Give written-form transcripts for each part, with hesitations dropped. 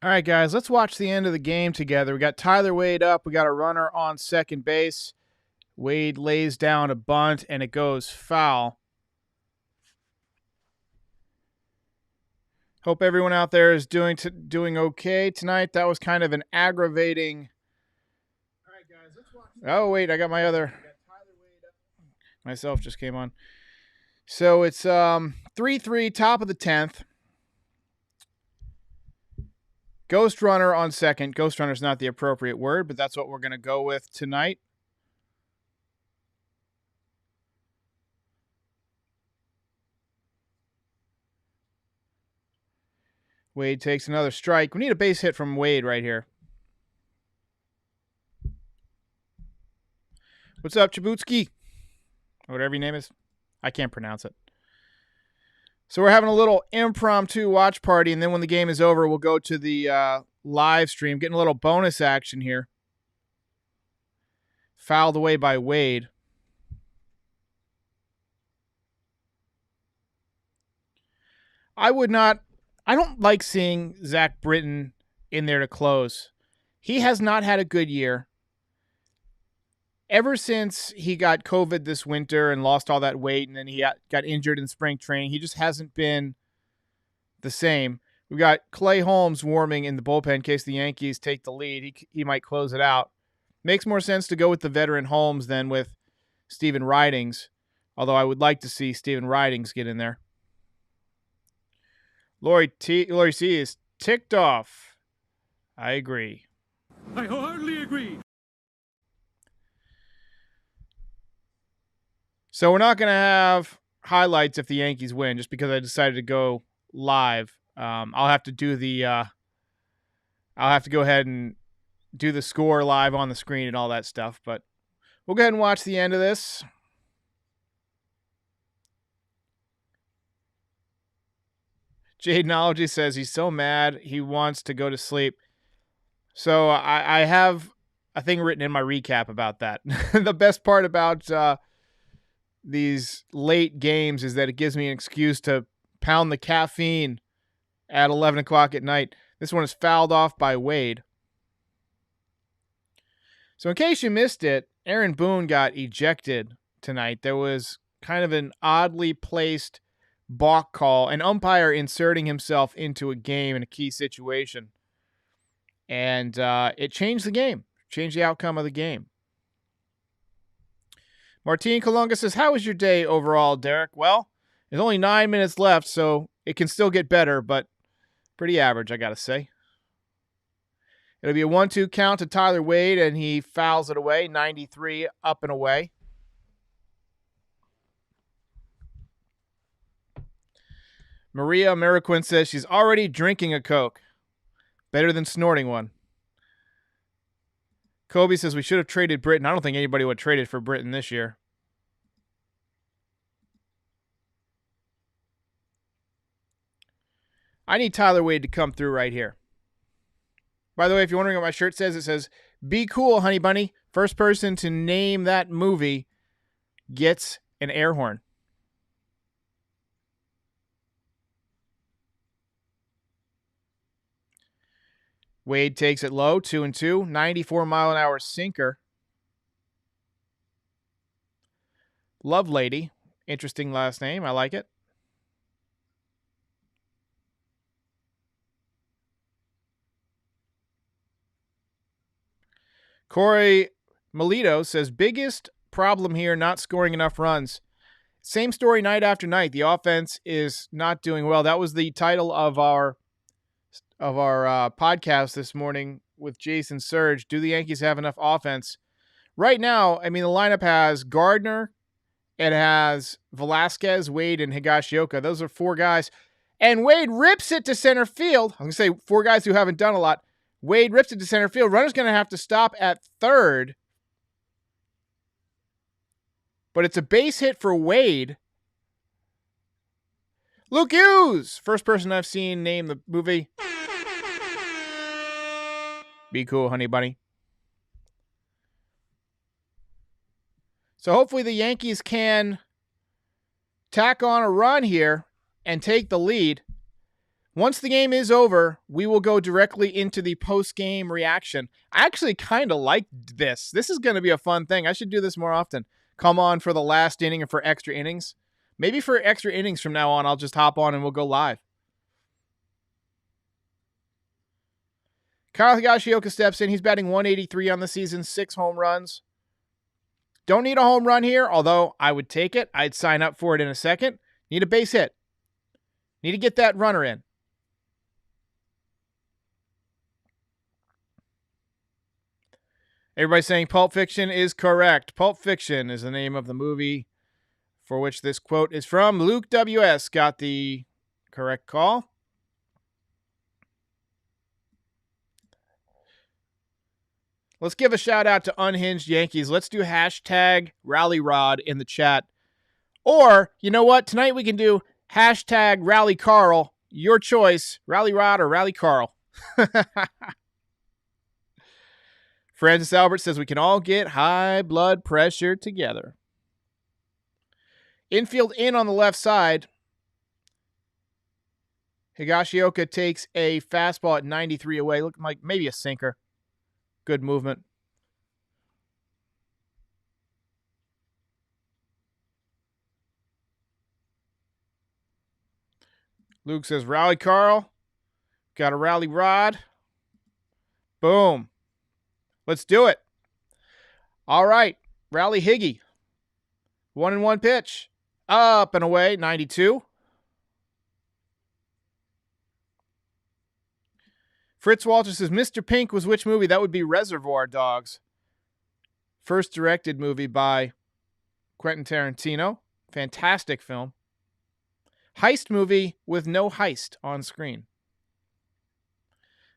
All right, guys, let's watch the end of the game together. We got Tyler Wade up. We got a runner on second base. Wade lays down a bunt, and it goes foul. Hope everyone out there is doing okay tonight. That was kind of an aggravating. All right, guys, let's watch. Oh, wait, I got my other. Myself just came on. So it's 3-3, top of the 10th. Ghost runner on second. Ghost runner is not the appropriate word, but that's what we're going to go with tonight. Wade takes another strike. We need a base hit from Wade right here. What's up, Chabutski? Whatever your name is. I can't pronounce it. So we're having a little impromptu watch party, and then when the game is over, we'll go to the live stream, getting a little bonus action here. Fouled away by Wade. I don't like seeing Zach Britton in there to close. He has not had a good year. Ever since he got COVID this winter and lost all that weight, and then he got injured in spring training, he just hasn't been the same. We've got Clay Holmes warming in the bullpen in case the Yankees take the lead. He might close it out. Makes more sense to go with the veteran Holmes than with Steven Ridings, although I would like to see Steven Ridings get in there. Lori C is ticked off. I agree. I wholeheartedly agree. So we're not going to have highlights if the Yankees win, just because I decided to go live. I'll have to do I'll have to go ahead and do the score live on the screen and all that stuff. But we'll go ahead and watch the end of this. Jadenology says he's so mad he wants to go to sleep. So I have a thing written in my recap about that. The best part about these late games is that it gives me an excuse to pound the caffeine at 11 o'clock at night. This one is fouled off by Wade. So in case you missed it, Aaron Boone got ejected tonight. There was kind of an oddly placed balk call, an umpire inserting himself into a game in a key situation. And it changed the game, changed the outcome of the game. Martine Kalunga says, how was your day overall, Derek? Well, there's only 9 minutes left, so it can still get better, but pretty average, I got to say. It'll be a 1-2 count to Tyler Wade, and he fouls it away, 93 up and away. Maria Mariquin says she's already drinking a Coke. Better than snorting one. Kobe says we should have traded Britton. I don't think anybody would trade it for Britton this year. I need Tyler Wade to come through right here. By the way, if you're wondering what my shirt says, it says, "Be cool, honey bunny. First person to name that movie gets an air horn." Wade takes it low, 2-2, 94-mile-an-hour sinker. Love Lady. Interesting last name. I like it. Corey Melito says, biggest problem here, not scoring enough runs. Same story night after night. The offense is not doing well. That was the title of our podcast this morning with Jason Surge. Do the Yankees have enough offense? Right now, I mean, the lineup has Gardner, it has Velasquez, Wade, and Higashioka. Those are four guys. And Wade rips it to center field. I'm going to say four guys who haven't done a lot. Wade rips it to center field. Runner's going to have to stop at third. But it's a base hit for Wade. Luke Hughes, first person I've seen name the movie. Be cool, honey bunny. So hopefully the Yankees can tack on a run here and take the lead. Once the game is over, we will go directly into the post-game reaction. I actually kind of like this. This is going to be a fun thing. I should do this more often. Come on for the last inning and for extra innings. Maybe for extra innings from now on, I'll just hop on and we'll go live. Kyle Higashioka steps in. He's batting 183 on the season, 6 home runs. Don't need a home run here, although I would take it. I'd sign up for it in a second. Need a base hit. Need to get that runner in. Everybody's saying Pulp Fiction is correct. Pulp Fiction is the name of the movie for which this quote is from. Luke W.S. got the correct call. Let's give a shout out to Unhinged Yankees. Let's do hashtag Rally Rod in the chat. Or, you know what? Tonight we can do hashtag Rally Carl. Your choice, Rally Rod or Rally Carl. Francis Albert says we can all get high blood pressure together. Infield in on the left side. Higashioka takes a fastball at 93 away, looking like maybe a sinker. Good movement. Luke says, rally Carl. Got a rally Rod. Boom. Let's do it. All right. Rally Higgy. 1-1 pitch. Up and away. 92. Fritz Walter says, Mr. Pink was which movie? That would be Reservoir Dogs. First directed movie by Quentin Tarantino. Fantastic film. Heist movie with no heist on screen.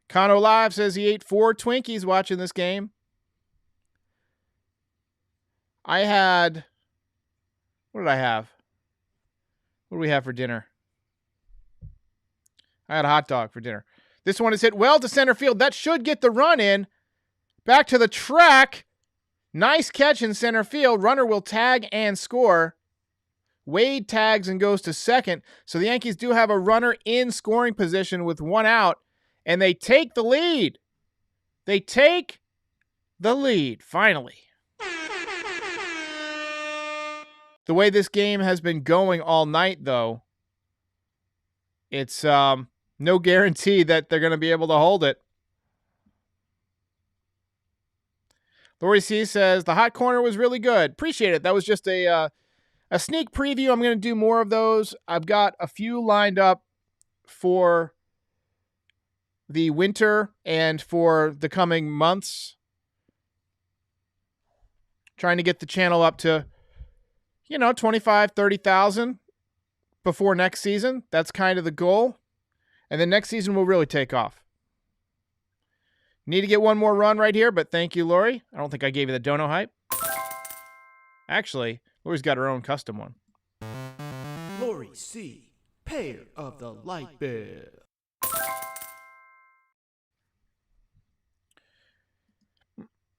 Kano Live says he ate 4 Twinkies watching this game. I had... What did I have? What do we have for dinner? I had a hot dog for dinner. This one is hit well to center field. That should get the run in. Back to the track. Nice catch in center field. Runner will tag and score. Wade tags and goes to second. So the Yankees do have a runner in scoring position with 1 out. And they take the lead. They take the lead, finally. The way this game has been going all night, though, it's no guarantee that they're going to be able to hold it. Lori C says, the hot corner was really good. Appreciate it. That was just a sneak preview. I'm going to do more of those. I've got a few lined up for the winter and for the coming months. Trying to get the channel up to, 25, 30,000 before next season. That's kind of the goal. And then next season will really take off. Need to get one more run right here, but thank you, Lori. I don't think I gave you the dono hype. Actually, Lori's got her own custom one. Lori C., payer of the light bill.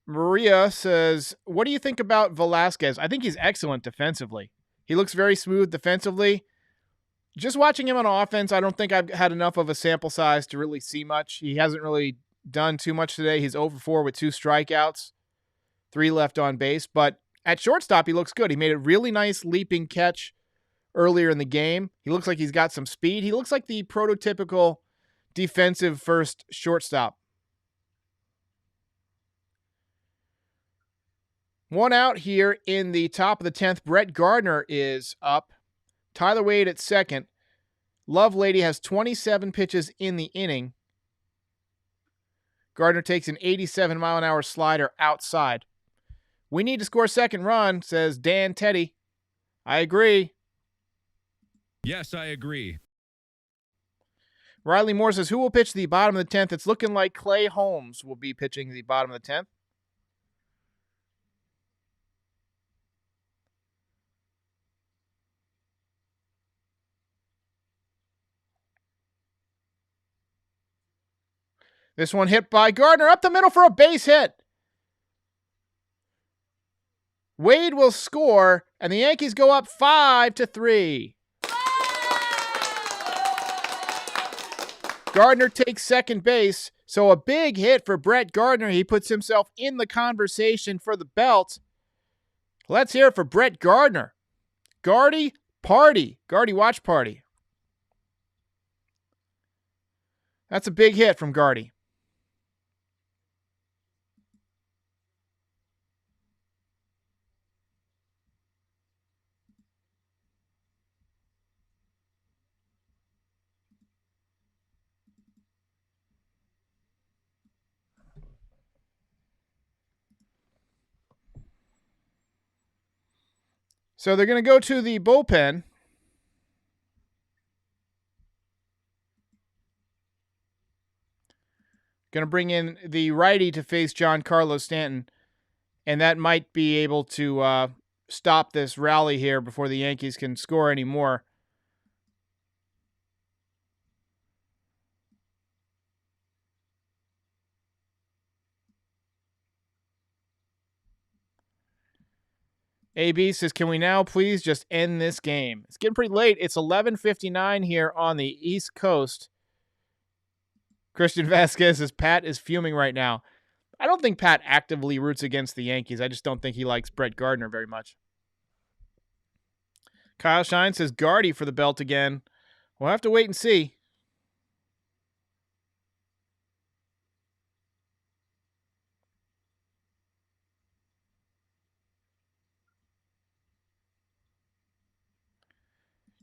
Maria says, what do you think about Velasquez? I think he's excellent defensively. He looks very smooth defensively. Just watching him on offense, I don't think I've had enough of a sample size to really see much. He hasn't really done too much today. He's 0 for 4 with 2 strikeouts, 3 left on base. But at shortstop, he looks good. He made a really nice leaping catch earlier in the game. He looks like he's got some speed. He looks like the prototypical defensive first shortstop. 1 out here in the top of the 10th. Brett Gardner is up. Tyler Wade at second. Lovelady has 27 pitches in the inning. Gardner takes an 87-mile-an-hour slider outside. We need to score second run, says Dan Teddy. I agree. Yes, I agree. Riley Moore says, who will pitch the bottom of the 10th? It's looking like Clay Holmes will be pitching the bottom of the 10th. This one hit by Gardner up the middle for a base hit. Wade will score, and the Yankees go up 5-3. Gardner takes second base. So a big hit for Brett Gardner. He puts himself in the conversation for the belt. Let's hear it for Brett Gardner. Gardy party. Gardy watch party. That's a big hit from Gardy. So they're going to go to the bullpen. Going to bring in the righty to face Giancarlo Stanton. And that might be able to stop this rally here before the Yankees can score any more. AB says, can we now please just end this game? It's getting pretty late. It's 11:59 here on the East Coast. Christian Vasquez says, Pat is fuming right now. I don't think Pat actively roots against the Yankees. I just don't think he likes Brett Gardner very much. Kyle Shine says, Gardy for the belt again. We'll have to wait and see.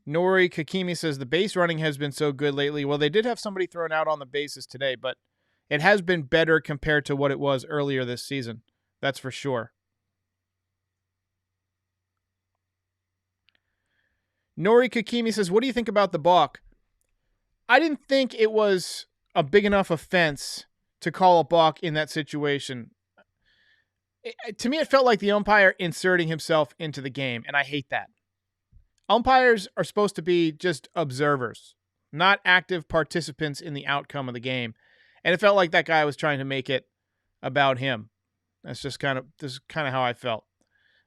Nori Kakimi says the base running has been so good lately. Well, they did have somebody thrown out on the bases today, but it has been better compared to what it was earlier this season. That's for sure. Nori Kakimi says, what do you think about the balk? I didn't think it was a big enough offense to call a balk in that situation. To me, it felt like the umpire inserting himself into the game, and I hate that. Umpires are supposed to be just observers, not active participants in the outcome of the game. And it felt like that guy was trying to make it about him. This is kind of how I felt.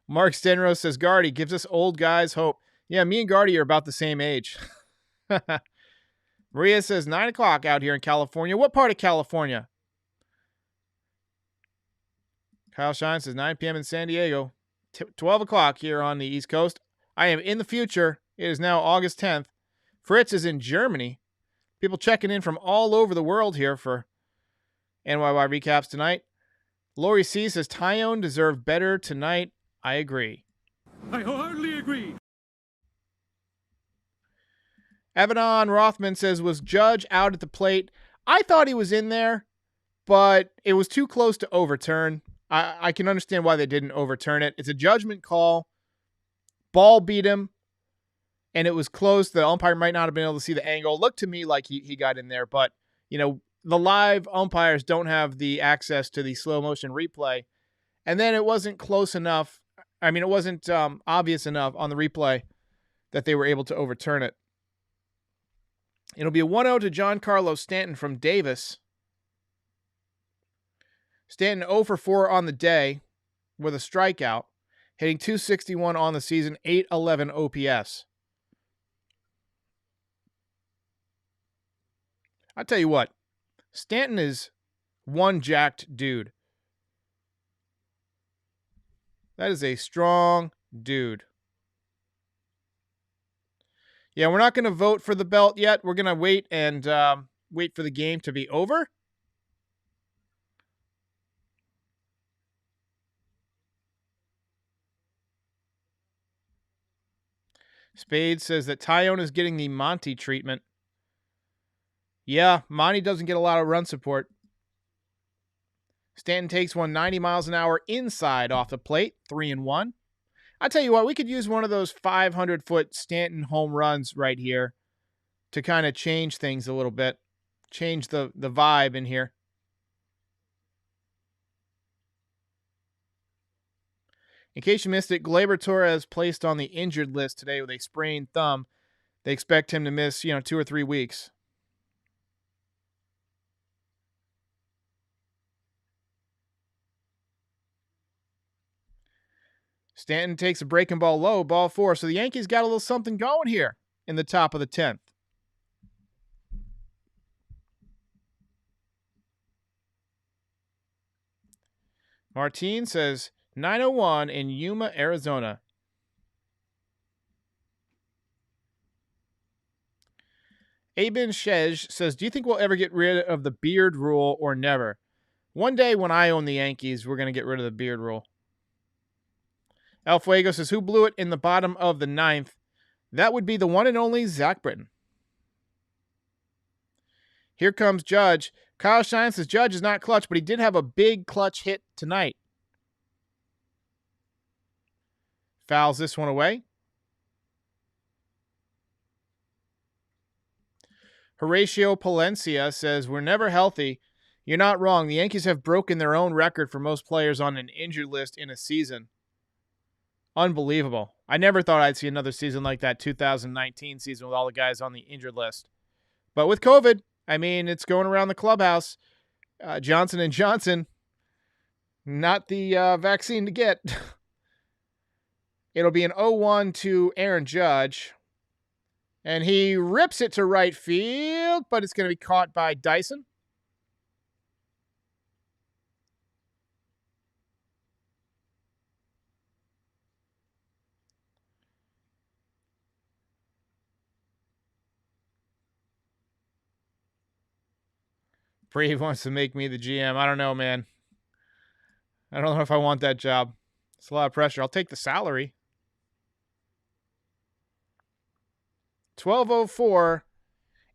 Mark Stenrose says, Gardy gives us old guys hope. Yeah, me and Gardy are about the same age. Maria says, 9 o'clock out here in California. What part of California? Kyle Shine says, 9 p.m. in San Diego. 12 o'clock here on the East Coast. I am in the future. It is now August 10th. Fritz is in Germany. People checking in from all over the world here for NYY Recaps tonight. Lori C says, Tyone deserved better tonight. I agree. I wholeheartedly agree. Evanon Rothman says, was Judge out at the plate? I thought he was in there, but it was too close to overturn. I can understand why they didn't overturn it. It's a judgment call. Ball beat him, and it was close. The umpire might not have been able to see the angle. It looked to me like he got in there, but, you know, the live umpires don't have the access to the slow motion replay. And then it wasn't close enough. I mean, it wasn't obvious enough on the replay that they were able to overturn it. It'll be a 1-0 to Giancarlo Stanton from Davis. Stanton 0 for 4 on the day with a strikeout, hitting .261 on the season, .811 OPS. I'll tell you what, Stanton is one jacked dude. That is a strong dude. Yeah, we're not going to vote for the belt yet. We're going to wait and wait for the game to be over. Spade says that Tyone is getting the Monty treatment. Yeah, Monty doesn't get a lot of run support. Stanton takes one 90 miles an hour inside off the plate, 3-1. I tell you what, we could use one of those 500-foot Stanton home runs right here to kind of change things a little bit, change the vibe in here. In case you missed it, Gleyber Torres placed on the injured list today with a sprained thumb. They expect him to miss, 2 or 3 weeks. Stanton takes a breaking ball low, ball 4. So the Yankees got a little something going here in the top of the 10th. Martine says 9:01 in Yuma, Arizona. Abin Shej says, do you think we'll ever get rid of the beard rule or never? One day when I own the Yankees, we're going to get rid of the beard rule. El Fuego says, who blew it in the bottom of the ninth? That would be the one and only Zach Britton. Here comes Judge. Kyle Shine says, Judge is not clutch, but he did have a big clutch hit tonight. Fouls this one away. Horatio Palencia says, we're never healthy. You're not wrong. The Yankees have broken their own record for most players on an injured list in a season. Unbelievable. I never thought I'd see another season like that 2019 season with all the guys on the injured list. But with COVID, I mean, it's going around the clubhouse. Johnson & Johnson, not the vaccine to get. It'll be an 0-1 to Aaron Judge. And he rips it to right field, but it's going to be caught by Dyson. Brave wants to make me the GM. I don't know, man. I don't know if I want that job. It's a lot of pressure. I'll take the salary. 12:04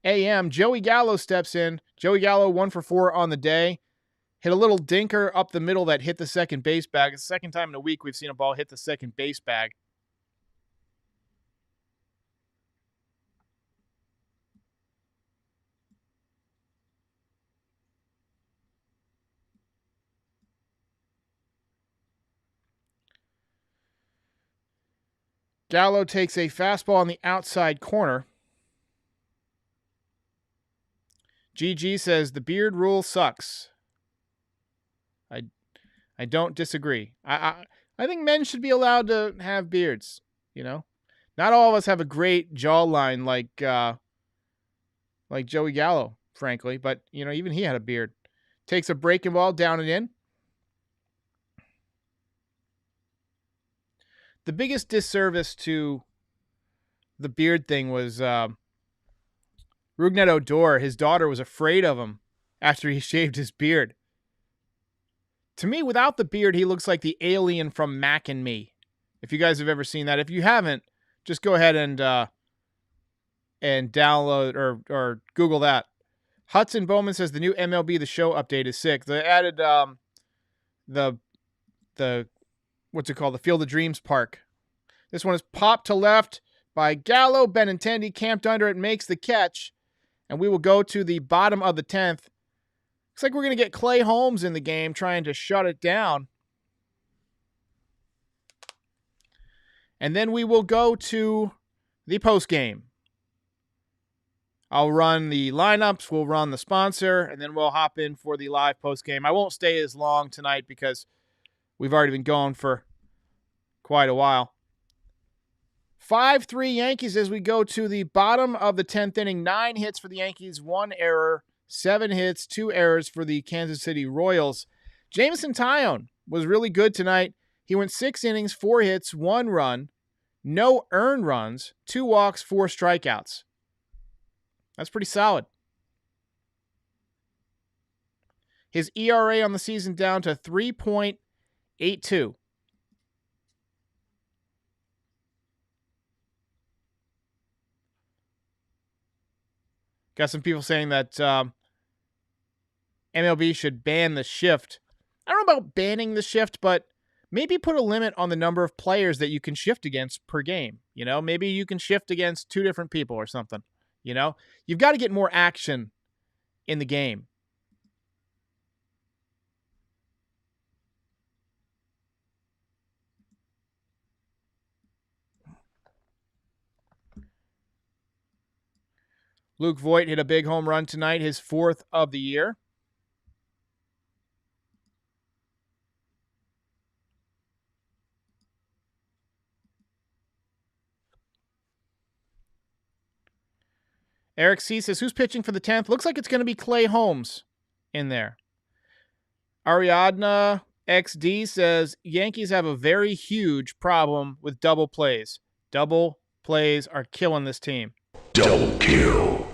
a.m. Joey Gallo steps in. Joey Gallo 1 for 4 on the day. Hit a little dinker up the middle that hit the second base bag. It's the second time in a week we've seen a ball hit the second base bag. Gallo takes a fastball on the outside corner. GG says the beard rule sucks. I don't disagree. I think men should be allowed to have beards, you know? Not all of us have a great jawline like Joey Gallo, frankly, but you know, even he had a beard. Takes a breaking ball down and in. The biggest disservice to the beard thing was Rougned Odor. His daughter was afraid of him after he shaved his beard. To me, without the beard, he looks like the alien from Mac and Me. If you guys have ever seen that. If you haven't, just go ahead and download or Google that. Hudson Bowman says the new MLB The Show update is sick. They added the what's it called? The Field of Dreams Park. This one is popped to left by Gallo. Benintendi camped under it, makes the catch. And we will go to the bottom of the 10th. Looks like we're going to get Clay Holmes in the game trying to shut it down. And then we will go to the post game. I'll run the lineups, we'll run the sponsor, and then we'll hop in for the live post game. I won't stay as long tonight because we've already been going for quite a while. 5-3 Yankees as we go to the bottom of the 10th inning. 9 hits for the Yankees, 1 error, 7 hits, 2 errors for the Kansas City Royals. Jameson Taillon was really good tonight. He went 6 innings, 4 hits, 1 run, no earned runs, 2 walks, 4 strikeouts. That's pretty solid. His ERA on the season down to 3.82. Got some people saying that MLB should ban the shift. I don't know about banning the shift, but maybe put a limit on the number of players that you can shift against per game. You know, maybe you can shift against 2 different people or something. You know, you've got to get more action in the game. Luke Voigt hit a big home run tonight, his 4th of the year. Eric C. says, who's pitching for the 10th? Looks like it's going to be Clay Holmes in there. Ariadna XD says Yankees have a very huge problem with double plays. Double plays are killing this team. Double kill.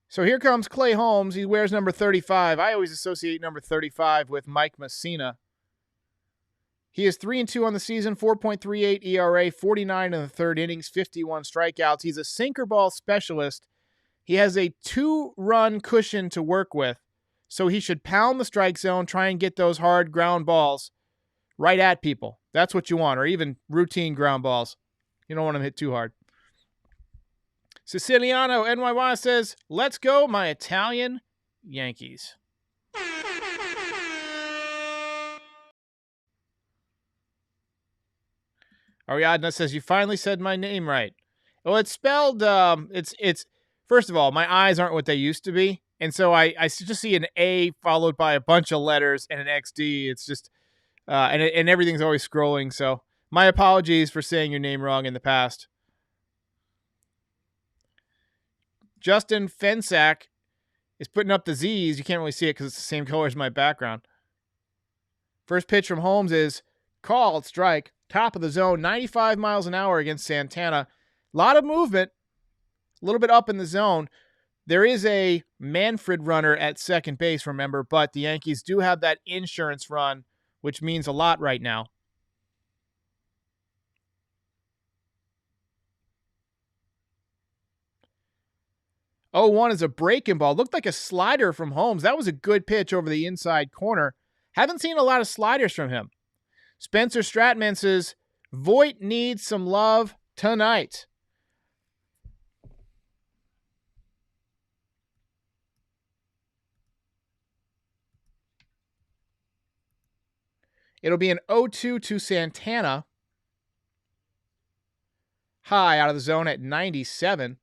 So here comes Clay Holmes. He wears number 35. I always associate number 35 with Mike Messina. He is 3-2 on the season, 4.38 ERA, 49 in the third innings, 51 strikeouts. He's a sinker ball specialist. He has a 2-run cushion to work with, so he should pound the strike zone, try and get those hard ground balls right at people. That's what you want, or even routine ground balls. You don't want them hit too hard. Siciliano NYY says, let's go, my Italian Yankees. Ariadna says, you finally said my name right. Well, it's spelled, it's first of all, my eyes aren't what they used to be. And so I just see an A followed by a bunch of letters and an XD. It's just, and everything's always scrolling. So my apologies for saying your name wrong in the past. Justin Fensack is putting up the Z's. You can't really see it because it's the same color as my background. First pitch from Holmes is called strike. Top of the zone, 95 miles an hour against Santana. A lot of movement, a little bit up in the zone. There is a Manfred runner at second base, remember, but the Yankees do have that insurance run, which means a lot right now. 0-1 is a breaking ball. Looked like a slider from Holmes. That was a good pitch over the inside corner. Haven't seen a lot of sliders from him. Spencer Stratman says, Voit needs some love tonight. It'll be an 0-2 to Santana. High out of the zone at 97.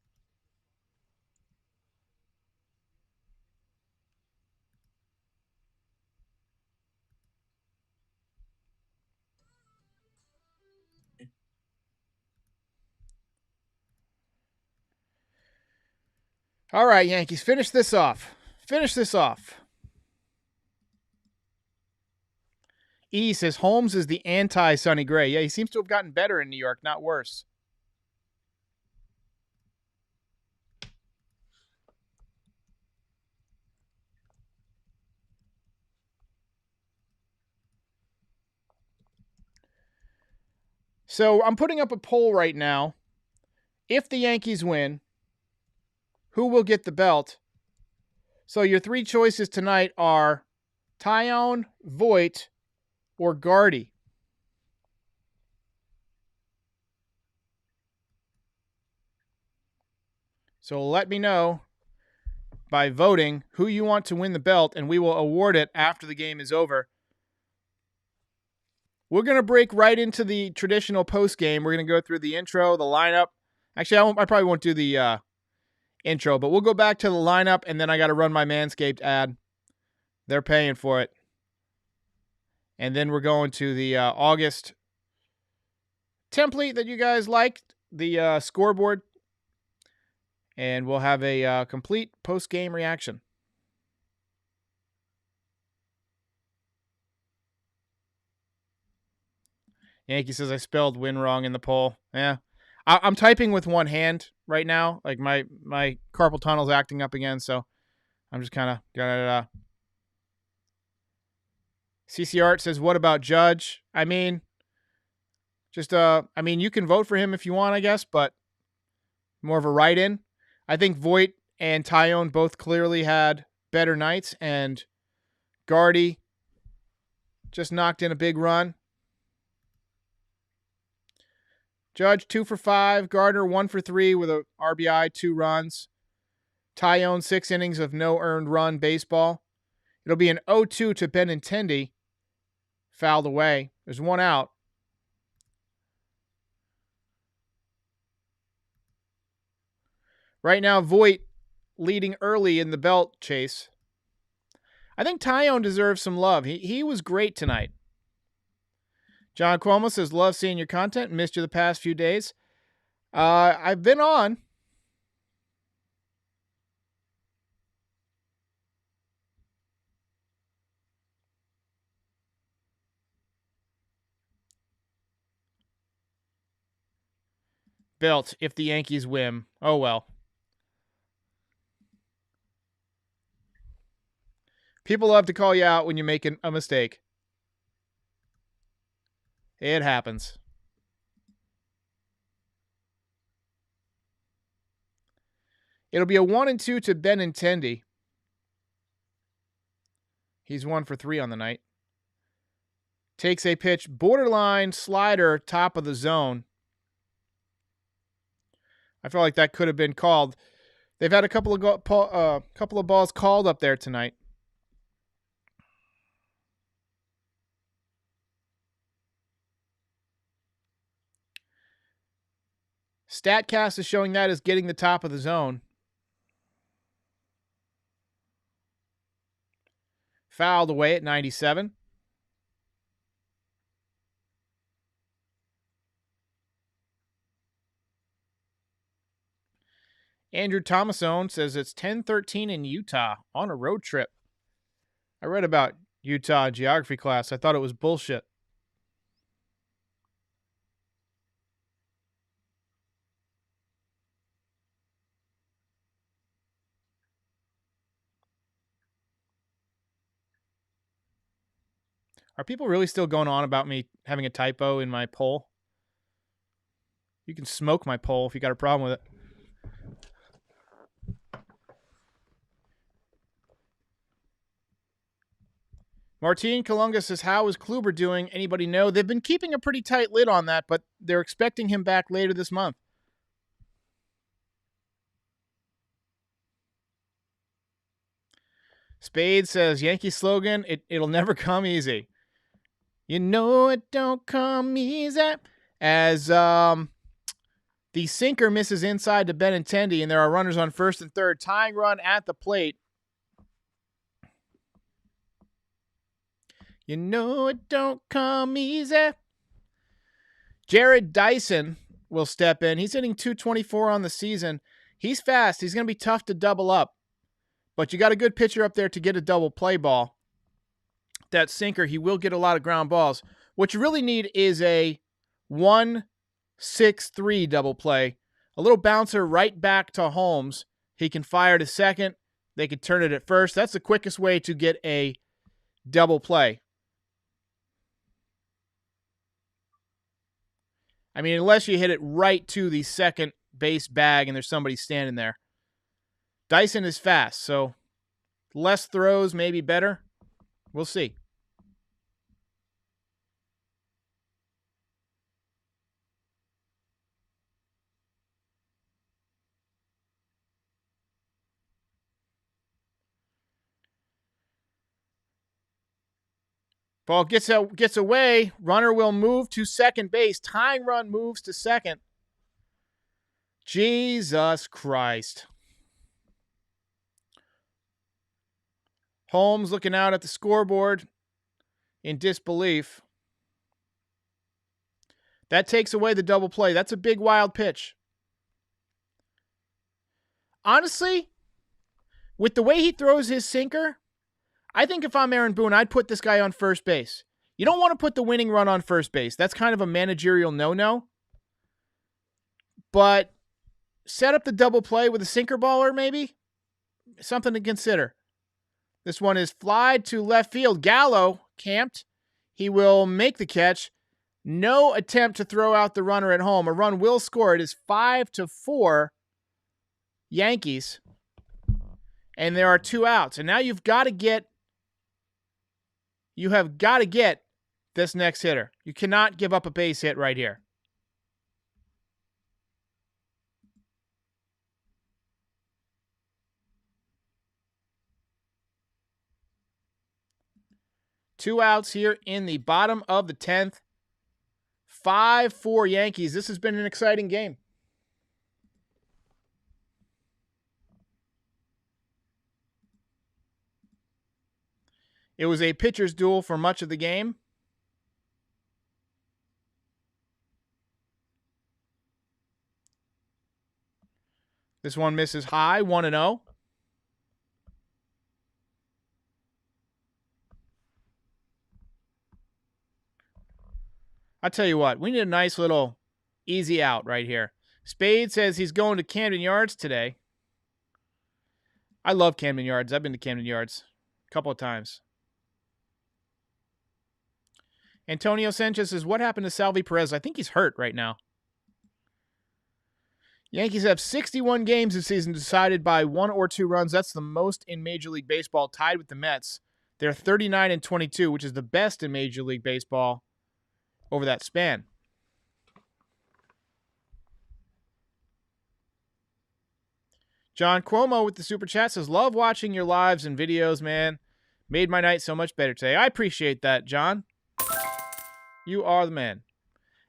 All right, Yankees, finish this off. Finish this off. E says Holmes is the anti-Sonny Gray. Yeah, he seems to have gotten better in New York, not worse. So I'm putting up a poll right now. If the Yankees win, who will get the belt? So your three choices tonight are Taillon, Voit, or Gardy. So let me know by voting who you want to win the belt, and we will award it after the game is over. We're going to break right into the traditional post game. We're going to go through the intro, the lineup. Actually, I probably won't do the intro, but we'll go back to the lineup, and then I got to run my Manscaped ad. They're paying for it. And then we're going to the August template that you guys liked, the scoreboard. And we'll have a complete post-game reaction. Yankee says I spelled win wrong in the poll. Yeah. I'm typing with one hand right now. Like my carpal tunnel's acting up again, so I'm just kind of got it. CC Art says, what about Judge? I mean, you can vote for him if you want, I guess, but more of a write-in. I think Voit and Taillon both clearly had better nights, and Gardy just knocked in a big run. Judge 2 for 5, Gardner 1 for 3 with a RBI, 2 runs. Taillon 6 innings of no earned run baseball. It'll be an 0-2 to Benintendi. Fouled away. There's one out. Right now, Voit leading early in the belt chase. I think Taillon deserves some love. He was great tonight. John Cuomo says, love seeing your content. Missed you the past few days. I've been on. Built if the Yankees win. Oh, well. People love to call you out when you're making a mistake. It happens. It'll be a 1-2 to Benintendi. He's 1 for 3 on the night. Takes a pitch, borderline slider, top of the zone. I feel like that could have been called. They've had a couple of balls called up there tonight. StatCast is showing that as getting the top of the zone. Fouled away at 97. Andrew Thomasone says it's 10-13 in Utah on a road trip. I read about Utah in geography class. I thought it was bullshit. Are people really still going on about me having a typo in my poll? You can smoke my poll if you got a problem with it. Martin Kalunga says, how is Kluber doing? Anybody know? They've been keeping a pretty tight lid on that, but they're expecting him back later this month. Spade says, Yankee slogan, it'll never come easy. You know it don't come easy. As the sinker misses inside to Benintendi, and there are runners on first and third. Tying run at the plate. You know it don't come easy. Jared Dyson will step in. He's hitting .224 on the season. He's fast. He's going to be tough to double up. But you got a good pitcher up there to get a double play ball. That sinker, he will get a lot of ground balls. What you really need is a 1-6-3 double play. A little bouncer right back to Holmes. He can fire to second. They could turn it at first. That's the quickest way to get a double play. I mean, unless you hit it right to the second base bag and there's somebody standing there. Dyson is fast, so less throws, maybe better. We'll see. Ball gets away. Runner will move to second base. Tying run moves to second. Jesus Christ. Holmes looking out at the scoreboard in disbelief. That takes away the double play. That's a big, wild pitch. Honestly, with the way he throws his sinker, I think if I'm Aaron Boone, I'd put this guy on first base. You don't want to put the winning run on first base. That's kind of a managerial no-no. But set up the double play with a sinker baller, maybe? Something to consider. This one is flied to left field. Gallo camped. He will make the catch. No attempt to throw out the runner at home. A run will score. It is 5-4 Yankees. And there are 2 outs. And now you have got to get this next hitter. You cannot give up a base hit right here. Two outs here in the bottom of the 10th. 5-4 Yankees. This has been an exciting game. It was a pitcher's duel for much of the game. This one misses high, 1-0. I tell you what, we need a nice little easy out right here. Spade says he's going to Camden Yards today. I love Camden Yards. I've been to Camden Yards a couple of times. Antonio Sanchez says, what happened to Salvi Perez? I think he's hurt right now. Yankees have 61 games this season decided by 1 or 2 runs. That's the most in Major League Baseball, tied with the Mets. They're 39-22, which is the best in Major League Baseball over that span. John Cuomo with the Super Chat says, love watching your lives and videos, man. Made my night so much better today. I appreciate that, John. You are the man.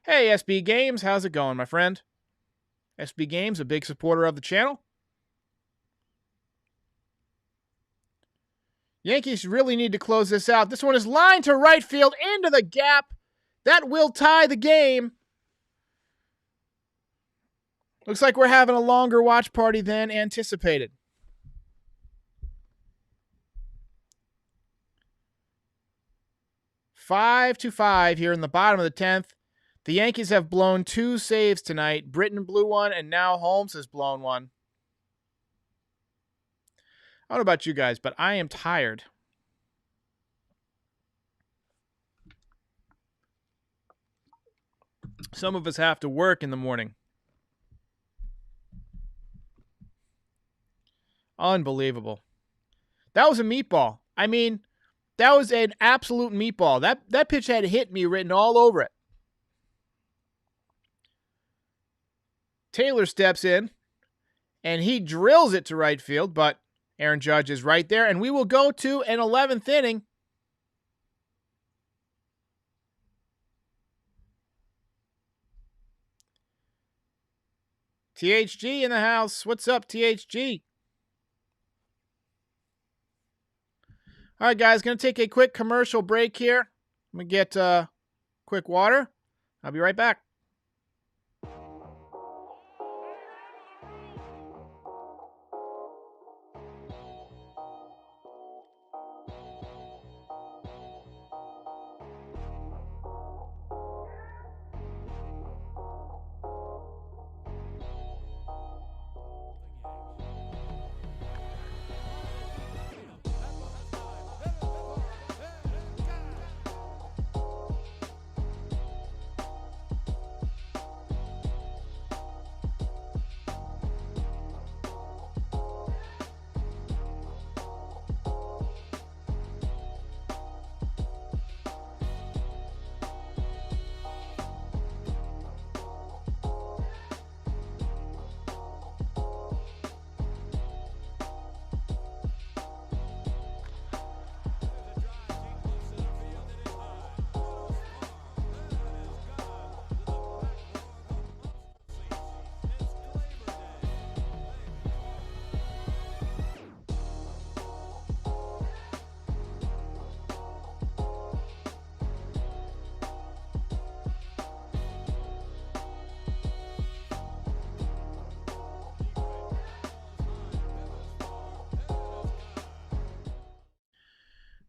Hey, SB Games, how's it going, my friend? SB Games, a big supporter of the channel. Yankees really need to close this out. This one is lined to right field into the gap. That will tie the game. Looks like we're having a longer watch party than anticipated. Five to 5 here in the bottom of the 10th. The Yankees have blown 2 saves tonight. Britton blew one, and now Holmes has blown one. I don't know about you guys, but I am tired. Some of us have to work in the morning. Unbelievable. That was a meatball. I mean, that was an absolute meatball. That pitch had hit me written all over it. Taylor steps in, and he drills it to right field, but Aaron Judge is right there, and we will go to an 11th inning. THG in the house. What's up, THG? All right, guys, going to take a quick commercial break here. I'm going to get quick water. I'll be right back.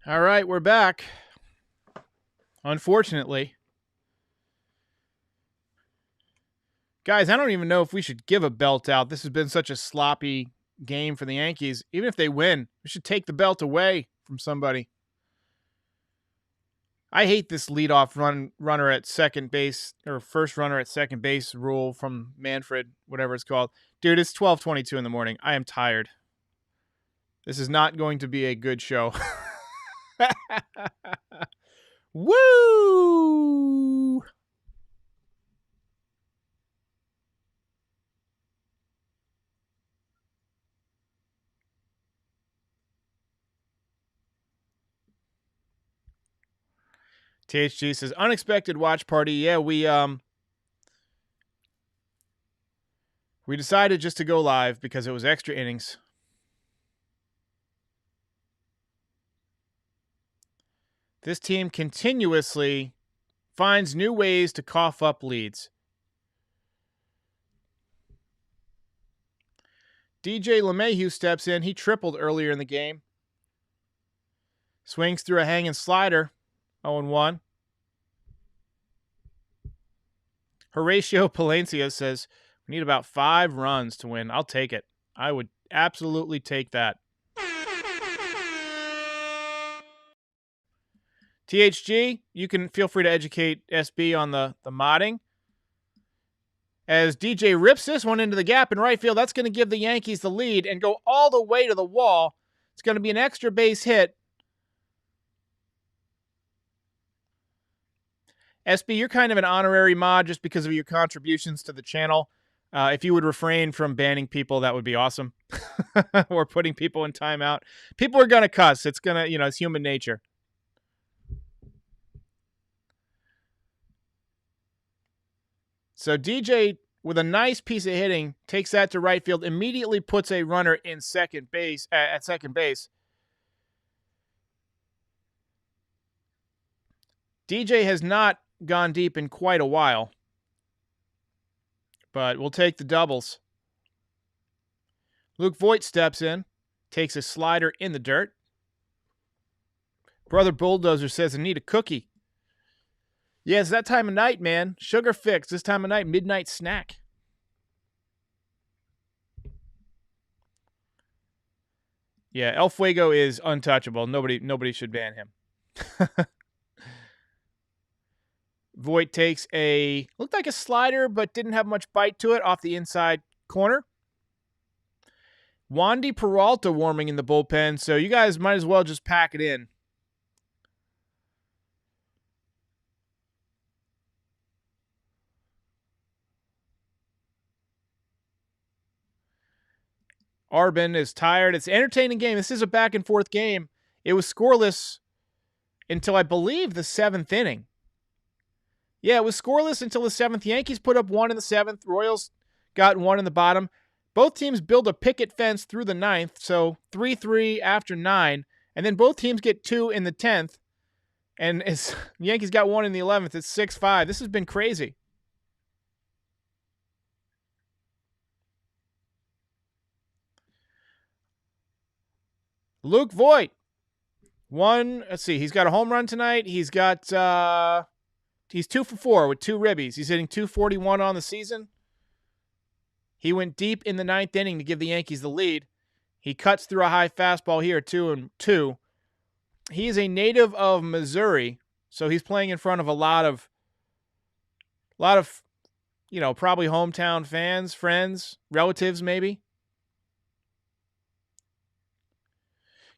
All right, we're back. Unfortunately. Guys, I don't even know if we should give a belt out. This has been such a sloppy game for the Yankees. Even if they win, we should take the belt away from somebody. I hate this leadoff runner at second base, or first runner at second base rule from Manfred, whatever it's called. Dude, it's 12:22 in the morning. I am tired. This is not going to be a good show. Woo! THG says, unexpected watch party. Yeah, we decided just to go live because it was extra innings. This team continuously finds new ways to cough up leads. DJ LeMahieu steps in. He tripled earlier in the game. Swings through a hanging slider. 0-1. Horatio Palencia says, Need about 5 runs to win. I'll take it. I would absolutely take that. THG, you can feel free to educate SB on the modding. As DJ rips this one into the gap in right field, that's going to give the Yankees the lead and go all the way to the wall. It's going to be an extra base hit. SB, you're kind of an honorary mod just because of your contributions to the channel. If you would refrain from banning people, that would be awesome. Or putting people in timeout. People are going to cuss. It's going to, it's human nature. So DJ, with a nice piece of hitting, takes that to right field, immediately puts a runner in second base, at second base. DJ has not gone deep in quite a while, but we'll take the doubles. Luke Voigt steps in, takes a slider in the dirt. Brother Bulldozer says, I need a cookie. Yeah, it's that time of night, man. Sugar fix, this time of night, midnight snack. Yeah, El Fuego is untouchable. Nobody should ban him. Voigt takes looked like a slider, but didn't have much bite to it off the inside corner. Wandy Peralta warming in the bullpen, so you guys might as well just pack it in. Arbin is tired. It's an entertaining game. This is a back-and-forth game. It was scoreless until, I believe, the 7th inning. Yeah, it was scoreless until the 7th. Yankees put up 1 in the 7th. Royals got 1 in the bottom. Both teams build a picket fence through the 9th, so 3-3 after 9. And then both teams get 2 in the 10th. And the Yankees got 1 in the 11th. It's 6-5. This has been crazy. Luke Voigt. Let's see, he's got a home run tonight. He's 2 for 4 with 2 ribbies. He's hitting .241 on the season. He went deep in the 9th inning to give the Yankees the lead. He cuts through a high fastball here, 2-2. He is a native of Missouri, so he's playing in front of a lot of, probably hometown fans, friends, relatives maybe.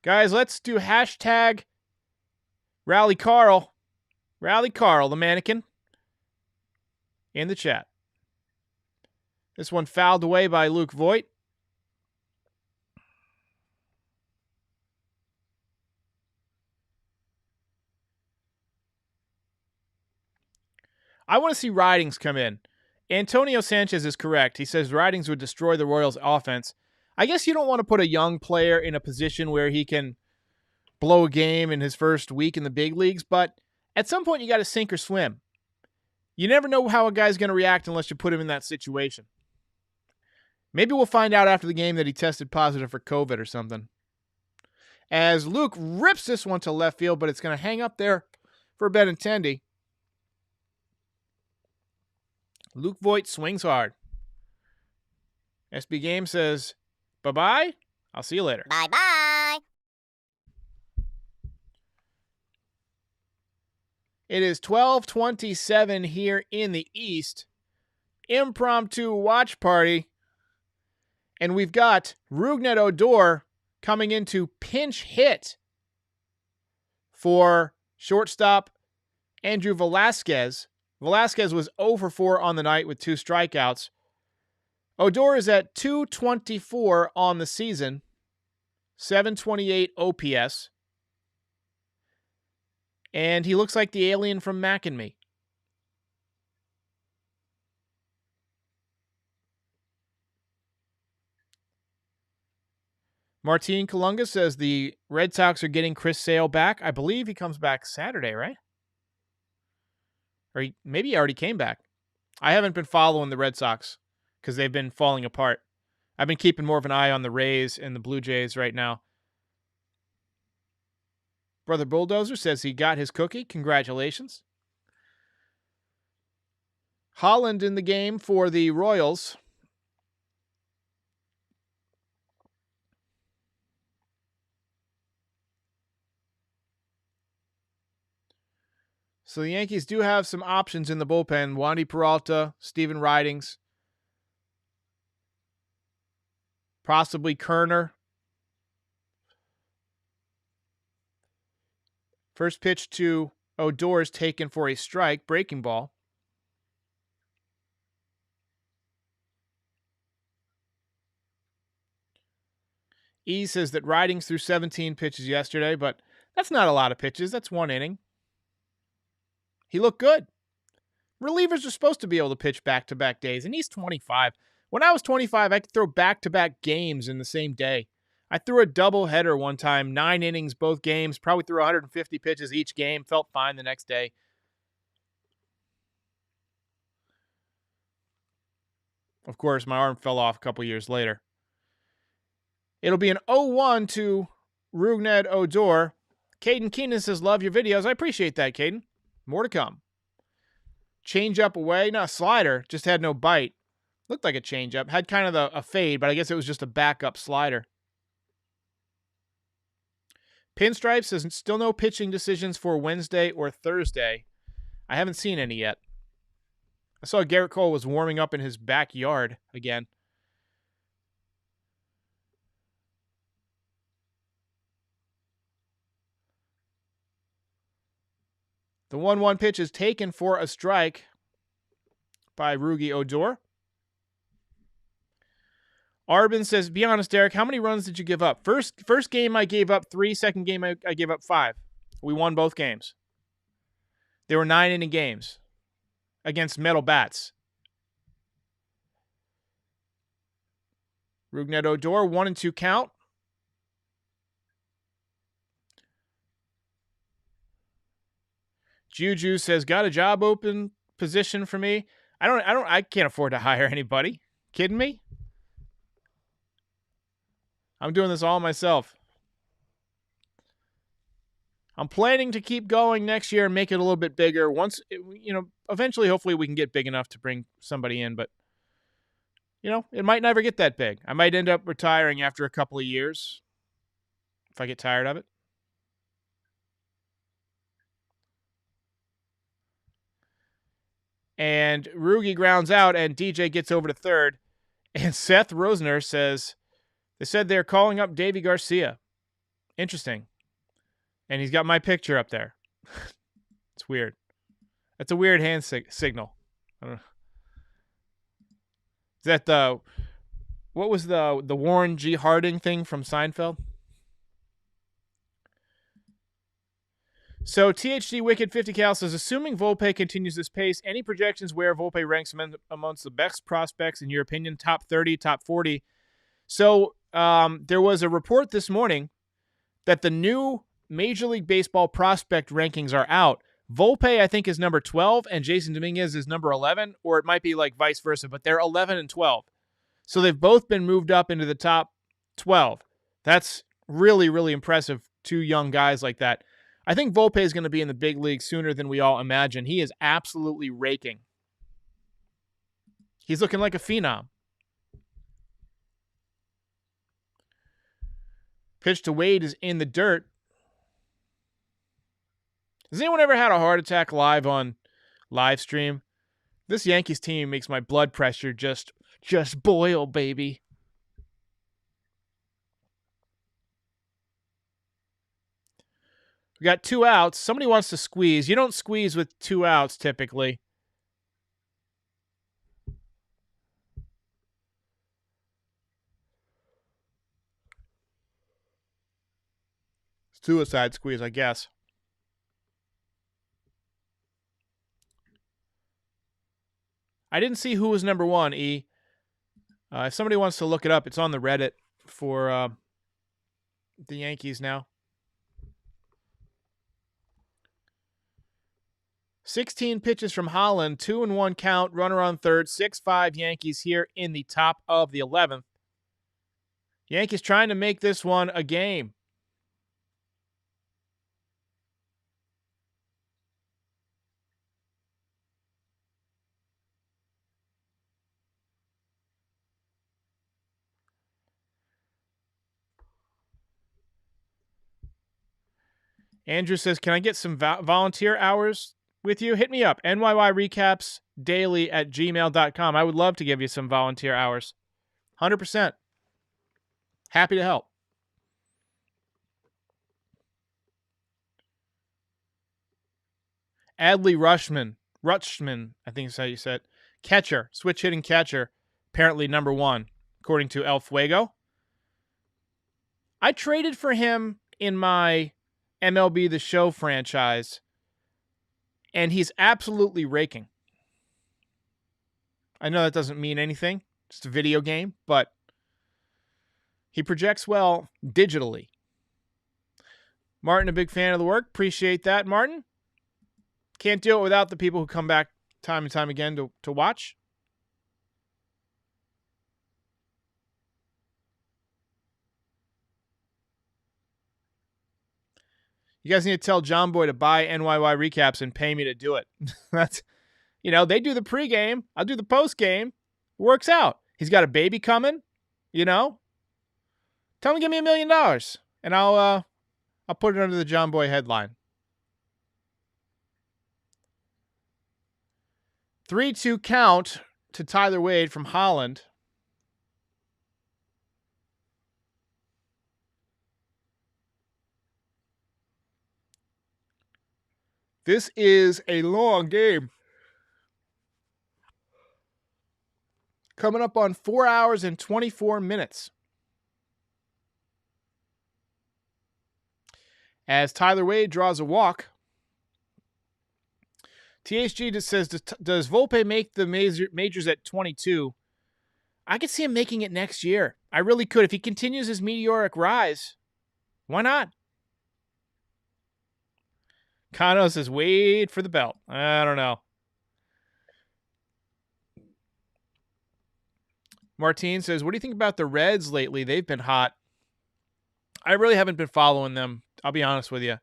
Guys, let's do hashtag Rally Carl. Rally Carl, the mannequin, in the chat. This one fouled away by Luke Voigt. I want to see Ridings come in. Antonio Sanchez is correct. He says Ridings would destroy the Royals' offense. I guess you don't want to put a young player in a position where he can blow a game in his first week in the big leagues, but at some point you got to sink or swim. You never know how a guy's going to react unless you put him in that situation. Maybe we'll find out after the game that he tested positive for COVID or something. As Luke rips this one to left field, but it's going to hang up there for Benintendi. Luke Voigt swings hard. SB Game says, bye-bye. I'll see you later. Bye-bye. It is 12:27 here in the East. Impromptu watch party. And we've got Rougned Odor coming into pinch hit for shortstop Andrew Velasquez. Velasquez was 0 for 4 on the night with 2 strikeouts. Odor is at .224 on the season, .728 OPS. And he looks like the alien from Mac and Me. Martin Kalunga says the Red Sox are getting Chris Sale back. I believe he comes back Saturday, right? Or maybe he already came back. I haven't been following the Red Sox because they've been falling apart. I've been keeping more of an eye on the Rays and the Blue Jays right now. Brother Bulldozer says he got his cookie. Congratulations. Holland in the game for the Royals. So the Yankees do have some options in the bullpen. Wandy Peralta, Steven Ridings, possibly Kerner. First pitch to Odor is taken for a strike, breaking ball. E says that Ridings threw 17 pitches yesterday, but that's not a lot of pitches. That's 1 inning. He looked good. Relievers are supposed to be able to pitch back-to-back days, and he's 25. When I was 25, I could throw back-to-back games in the same day. I threw a doubleheader one time, 9 innings, both games, probably threw 150 pitches each game, felt fine the next day. Of course, my arm fell off a couple years later. It'll be an 0-1 to Rougned Odor. Caden Keenan says, love your videos. I appreciate that, Caden. More to come. Change up away. Not a slider. Just had no bite. Looked like a change up. Had kind of a fade, but I guess it was just a backup slider. Pinstripe says, still no pitching decisions for Wednesday or Thursday. I haven't seen any yet. I saw Garrett Cole was warming up in his backyard again. The 1-1 pitch is taken for a strike by Rougned Odor. Arbin says, be honest, Derek, how many runs did you give up? First game I gave up 3. Second game I gave up 5. We won both games. They were 9-inning games against metal bats. Rougned Odor, 1-2 count. Juju says, got a job open position for me. I can't afford to hire anybody. Kidding me? I'm doing this all myself. I'm planning to keep going next year and make it a little bit bigger. Eventually, hopefully we can get big enough to bring somebody in, but it might never get that big. I might end up retiring after a couple of years if I get tired of it. And Rugi grounds out, and DJ gets over to third. And Seth Rosner says, they said they're calling up Davy Garcia. Interesting. And he's got my picture up there. It's weird. That's a weird hand signal. I don't know. Is that what was the Warren G. Harding thing from Seinfeld? So THD Wicked 50 Cal says, assuming Volpe continues this pace, any projections where Volpe ranks amongst the best prospects in your opinion, top 30, top 40? So there was a report this morning that the new Major League Baseball prospect rankings are out. Volpe, I think, is number 12, and Jason Dominguez is number 11, or it might be like vice versa, but they're 11 and 12. So they've both been moved up into the top 12. That's really, really impressive. 2 young guys like that. I think Volpe is going to be in the big league sooner than we all imagine. He is absolutely raking. He's looking like a phenom. Pitch to Wade is in the dirt. Has anyone ever had a heart attack live on live stream? This Yankees team makes my blood pressure just boil, baby. We got 2 outs. Somebody wants to squeeze. You don't squeeze with 2 outs typically. Suicide squeeze, I guess. I didn't see who was number 1, E. If somebody wants to look it up, it's on the Reddit for the Yankees now. 16 pitches from Holland, 2-1 count, runner on third, 6-5 Yankees here in the top of the 11th. Yankees trying to make this one a game. Andrew says, can I get some volunteer hours with you, hit me up. NYY Recaps daily at gmail.com. I would love to give you some volunteer hours. 100%. Happy to help. Adley Rutschman, I think is how you said. Catcher, switch hitting catcher, apparently number 1, according to El Fuego. I traded for him in my MLB The Show franchise, and he's absolutely raking. I know that doesn't mean anything. It's a video game, but he projects well digitally. Martin, a big fan of the work. Appreciate that, Martin. Can't do it without the people who come back time and time again to watch. You guys need to tell John Boy to buy NYY Recaps and pay me to do it. That's, they do the pregame. I'll do the postgame. Works out. He's got a baby coming, Tell him to give me $1 million, and I'll put it under the John Boy headline. 3-2 count to Tyler Wade from Holland. This is a long game. Coming up on 4 hours and 24 minutes. As Tyler Wade draws a walk. THG just says, does Volpe make the majors at 22? I could see him making it next year. I really could. If he continues his meteoric rise, why not? Kano says, wait for the belt. I don't know. Martine says, what do you think about the Reds lately? They've been hot. I really haven't been following them. I'll be honest with you.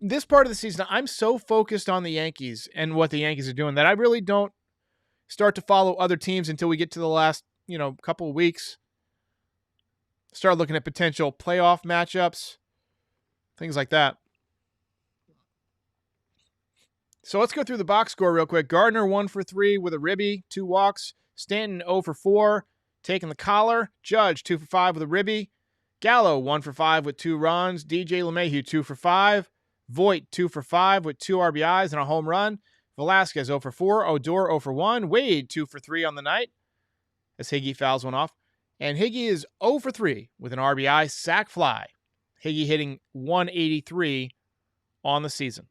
This part of the season, I'm so focused on the Yankees and what the Yankees are doing that I really don't start to follow other teams until we get to the last, couple of weeks. Start looking at potential playoff matchups, things like that. So let's go through the box score real quick. Gardner 1 for 3 with a ribby, 2 walks. Stanton 0 for 4, taking the collar. Judge 2 for 5 with a ribby. Gallo 1 for 5 with 2 runs. DJ LeMahieu 2 for 5. Voit 2 for 5 with 2 RBIs and a home run. Velasquez 0 for 4. Odor 0 for 1. Wade 2 for 3 on the night as Higgy fouls one off. And Higgy is 0 for 3 with an RBI sac fly. Higgy hitting 183 on the season.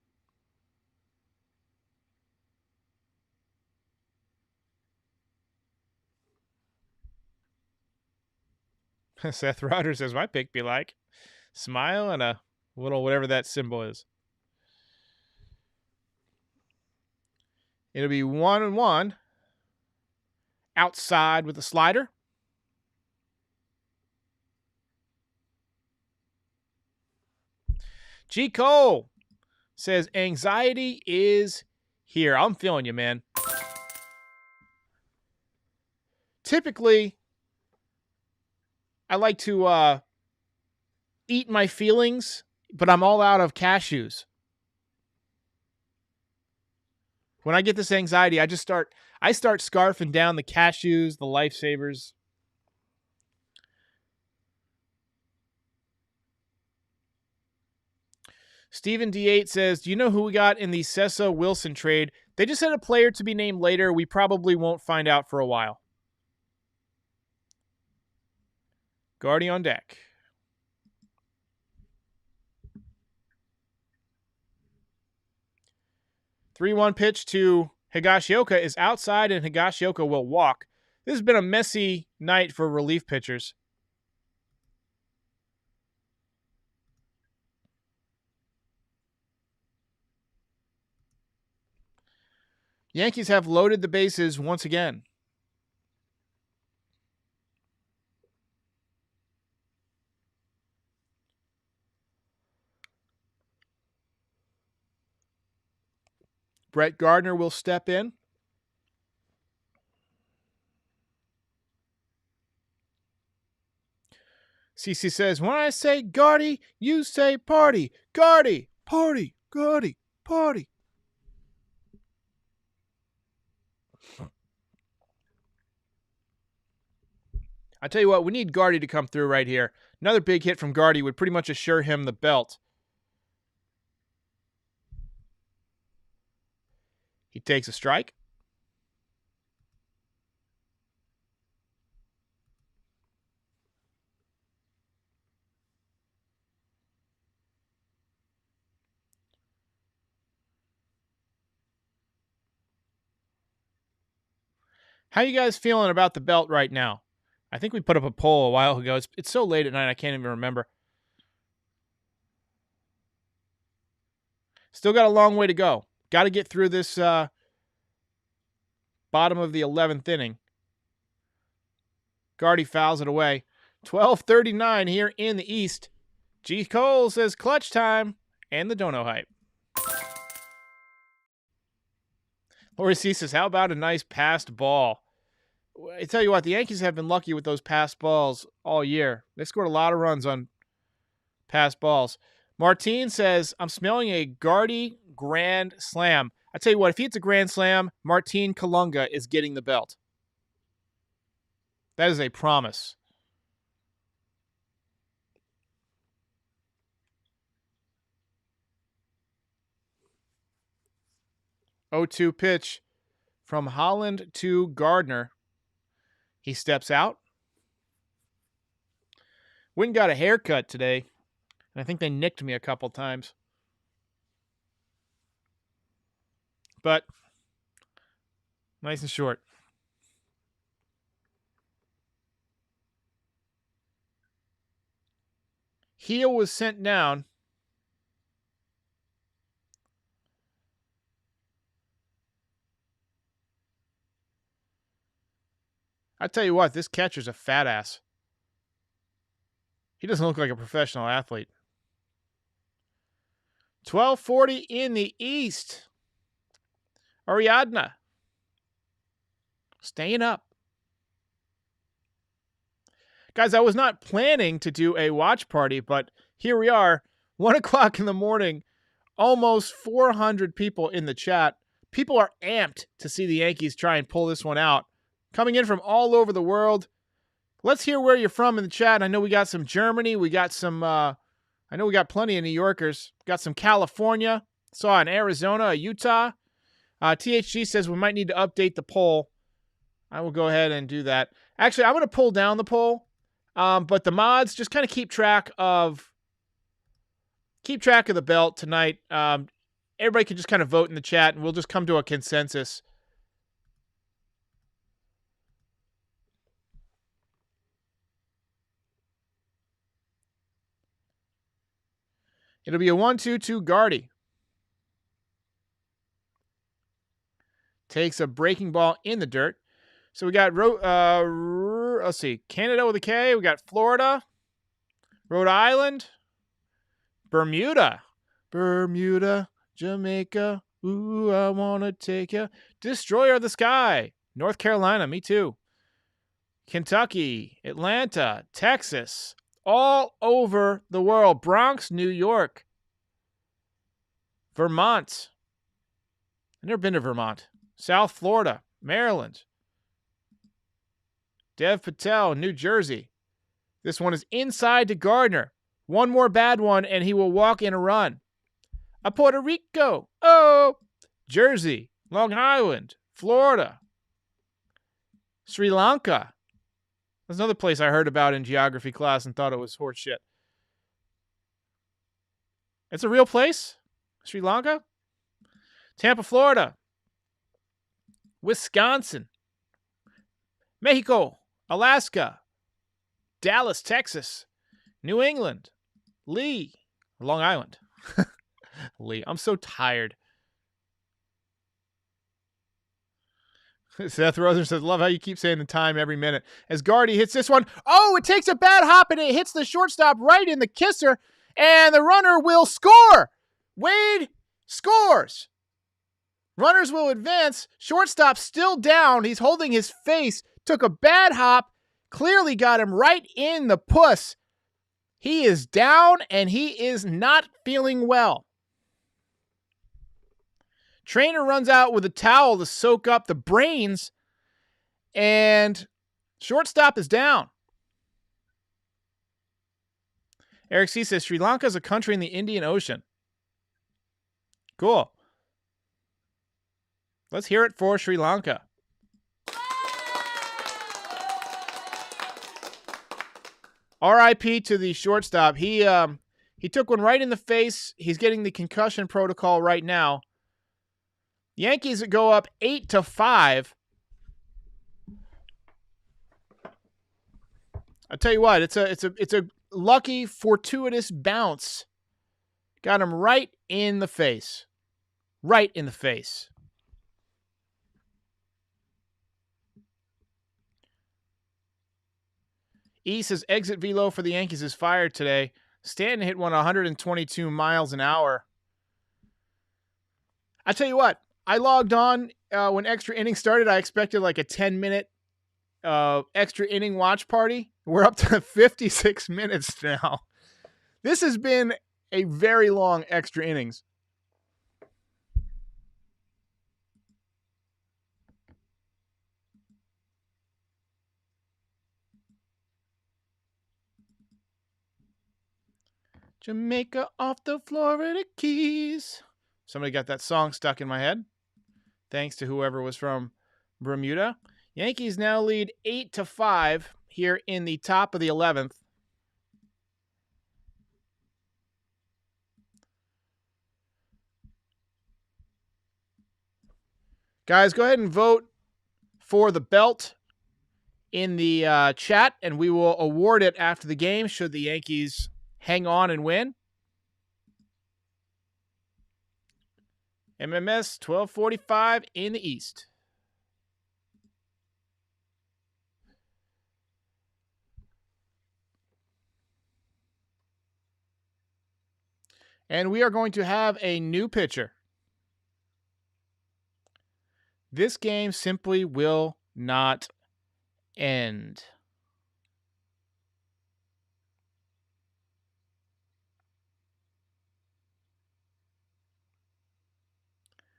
Seth Rogers says, my pick be like smile and a little whatever that symbol is. It'll be 1-1. Outside with the slider. G. Cole says, anxiety is here. I'm feeling you, man. Typically, I like to eat my feelings, but I'm all out of cashews. When I get this anxiety, I start scarfing down the cashews, the lifesavers. Steven D8 says, do you know who we got in the Cessa Wilson trade? They just had a player to be named later. We probably won't find out for a while. Guardy on deck. 3-1 pitch to Higashioka is outside, and Higashioka will walk. This has been a messy night for relief pitchers. Yankees have loaded the bases once again. Brett Gardner will step in. CC says, when I say Gardy, you say party. Gardy, party, Gardy, party. I tell you what, we need Gardy to come through right here. Another big hit from Gardy would pretty much assure him the belt. He takes a strike. How you guys feeling about the belt right now? I think we put up a poll a while ago. It's so late at night, I can't even remember. Still got a long way to go. Got to get through this bottom of the 11th inning. Gardy fouls it away. 12:39 here in the East. G. Cole says clutch time and the dono hype. Lori C says, how about a nice passed ball? I tell you what, the Yankees have been lucky with those passed balls all year. They scored a lot of runs on passed balls. Martine says, I'm smelling a Gardy grand slam. I tell you what, if he hits a grand slam, Martine Kalunga is getting the belt. That is a promise. Oh-2 pitch from Holland to Gardner. He steps out. Went and got a haircut today, and I think they nicked me a couple times. But nice and short. Heel was sent down. I tell you what, this catcher's a fat ass. He doesn't look like a professional athlete. 12:40 in the East. Ariadna. Staying up. Guys, I was not planning to do a watch party, but here we are. 1 o'clock in the morning. Almost 400 people in the chat. People are amped to see the Yankees try and pull this one out. Coming in from all over the world. Let's hear where you're from in the chat. I know we got some Germany. We got some, I know we got plenty of New Yorkers. Got some California. Saw an Arizona, Utah. THG says we might need to update the poll. I will go ahead and do that. Actually, I'm going to pull down the poll. But the mods just kind of keep track of the belt tonight. Everybody can just kind of vote in the chat, and we'll just come to a consensus. It'll be a 1-2-2 Gardy. Takes a breaking ball in the dirt. So we got, let's see, Canada with a K. We got Florida, Rhode Island, Bermuda, Jamaica. Ooh, I want to take ya. Destroyer of the Sky, North Carolina, me too. Kentucky, Atlanta, Texas, all over the world. Bronx, New York, Vermont. I've never been to Vermont. South Florida, Maryland. Dev Patel, New Jersey. This one is inside to Gardner. One more bad one, and he will walk in a run. Puerto Rico. Oh! Jersey, Long Island, Florida. Sri Lanka. That's another place I heard about in geography class and thought it was horse shit. It's a real place? Sri Lanka? Tampa, Florida. Wisconsin. Mexico. Alaska. Dallas, Texas. New England. Lee. Long Island. Lee. I'm so tired. Seth Rosen says, love how you keep saying the time every minute. As Gardy hits this one. Oh, it takes a bad hop and it hits the shortstop right in the kisser. And the runner will score. Wade scores. Runners will advance. Shortstop still down. He's holding his face. Took a bad hop. Clearly got him right in the puss. He is down and he is not feeling well. Trainer runs out with a towel to soak up the brains, and shortstop is down. Eric C. says, Sri Lanka is a country in the Indian Ocean. Cool. Let's hear it for Sri Lanka. RIP to the shortstop. He took one right in the face. He's getting the concussion protocol right now. Yankees go up 8-5. I tell you what, it's a lucky, fortuitous bounce. Got him right in the face. Right in the face. E says exit velo for the Yankees is fired today. Stanton hit one 122 miles an hour. I tell you what, I logged on when extra innings started. I expected like a 10-minute extra inning watch party. We're up to 56 minutes now. This has been a very long extra innings. Jamaica off the Florida Keys. Somebody got that song stuck in my head. Thanks to whoever was from Bermuda. Yankees now lead 8-5 here in the top of the 11th. Guys, go ahead and vote for the belt in the chat, and we will award it after the game should the Yankees hang on and win. MMS 1245 in the East. And we are going to have a new pitcher. This game simply will not end.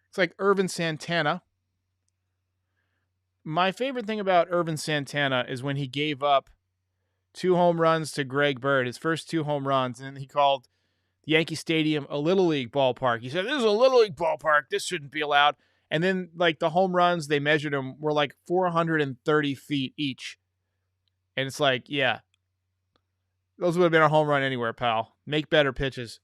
It's like Irvin Santana. My favorite thing about Irvin Santana is when he gave up 2 home runs to Greg Bird, his first 2 home runs, and he called the Yankee Stadium a Little League ballpark. He said, this is a Little League ballpark. This shouldn't be allowed. And then, like, the home runs, they measured them, were like 430 feet each. And it's like, yeah, those would have been a home run anywhere, pal. Make better pitches.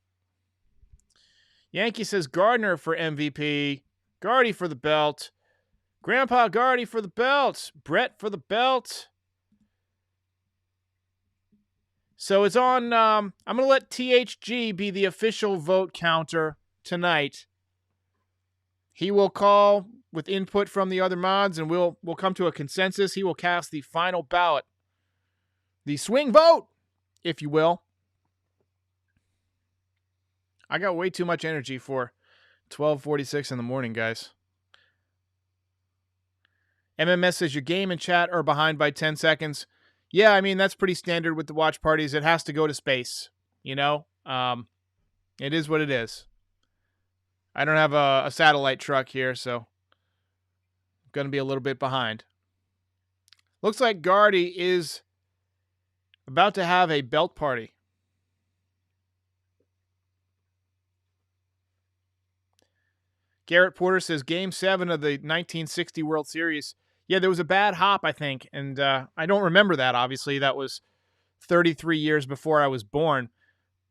Yankee says Gardner for MVP. Gardy for the belt. Grandpa Gardy for the belt. Brett for the belt. So it's on, I'm going to let THG be the official vote counter tonight. He will call with input from the other mods, and we'll come to a consensus. He will cast the final ballot. The swing vote, if you will. I got way too much energy for 12:46 in the morning, guys. MMS says your game and chat are behind by 10 seconds. Yeah, I mean, that's pretty standard with the watch parties. It has to go to space, you know? It is what it is. I don't have a satellite truck here, so I'm going to be a little bit behind. Looks like Gardy is about to have a belt party. Garrett Porter says Game 7 of the 1960 World Series. Yeah, there was a bad hop, I think, and I don't remember that, obviously. That was 33 years before I was born.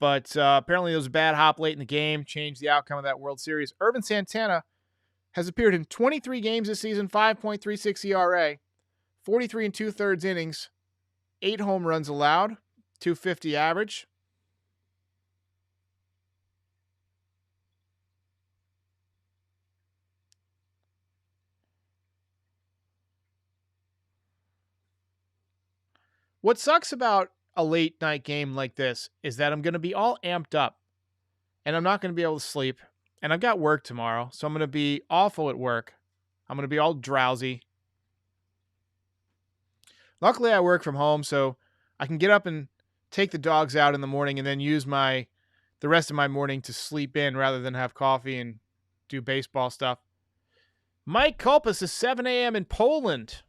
But apparently there was a bad hop late in the game, changed the outcome of that World Series. Irvin Santana has appeared in 23 games this season, 5.36 ERA, 43 2/3 innings, 8 home runs allowed, 250 average. What sucks about a late night game like this is that I'm going to be all amped up and I'm not going to be able to sleep. And I've got work tomorrow, so I'm going to be awful at work. I'm going to be all drowsy. Luckily, I work from home, so I can get up and take the dogs out in the morning and then use the rest of my morning to sleep in rather than have coffee and do baseball stuff. Mike Kulpis is 7 a.m. in Poland.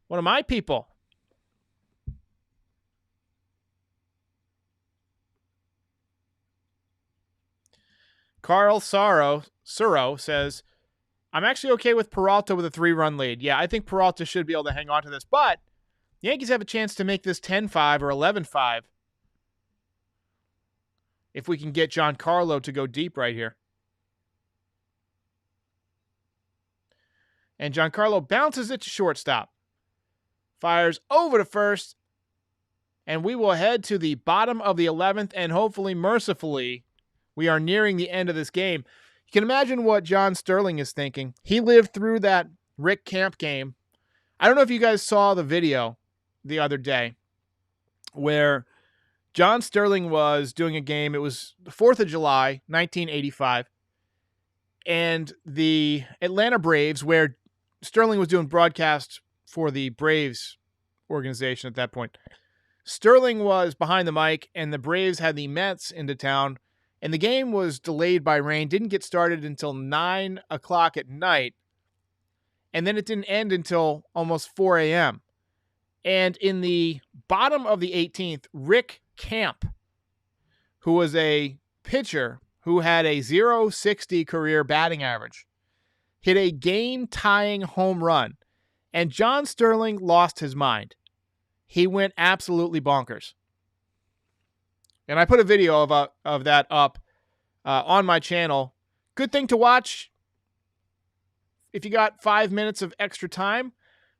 One of my people. Carl Suro says, I'm actually okay with Peralta with a 3-run lead. Yeah, I think Peralta should be able to hang on to this, but the Yankees have a chance to make this 10-5 or 11-5 if we can get Giancarlo to go deep right here. And Giancarlo bounces it to shortstop. Fires over to first. And we will head to the bottom of the 11th, and hopefully, mercifully, we are nearing the end of this game. You can imagine what John Sterling is thinking. He lived through that Rick Camp game. I don't know if you guys saw the video the other day where John Sterling was doing a game. It was the 4th of July, 1985. And the Atlanta Braves, where Sterling was doing broadcast for the Braves organization at that point. Sterling was behind the mic, and the Braves had the Mets into town, and the game was delayed by rain, didn't get started until 9 o'clock at night, and then it didn't end until almost 4 a.m. And in the bottom of the 18th, Rick Camp, who was a pitcher who had a .060 career batting average, hit a game-tying home run, and John Sterling lost his mind. He went absolutely bonkers. And I put a video of that up on my channel. Good thing to watch if you got 5 minutes of extra time.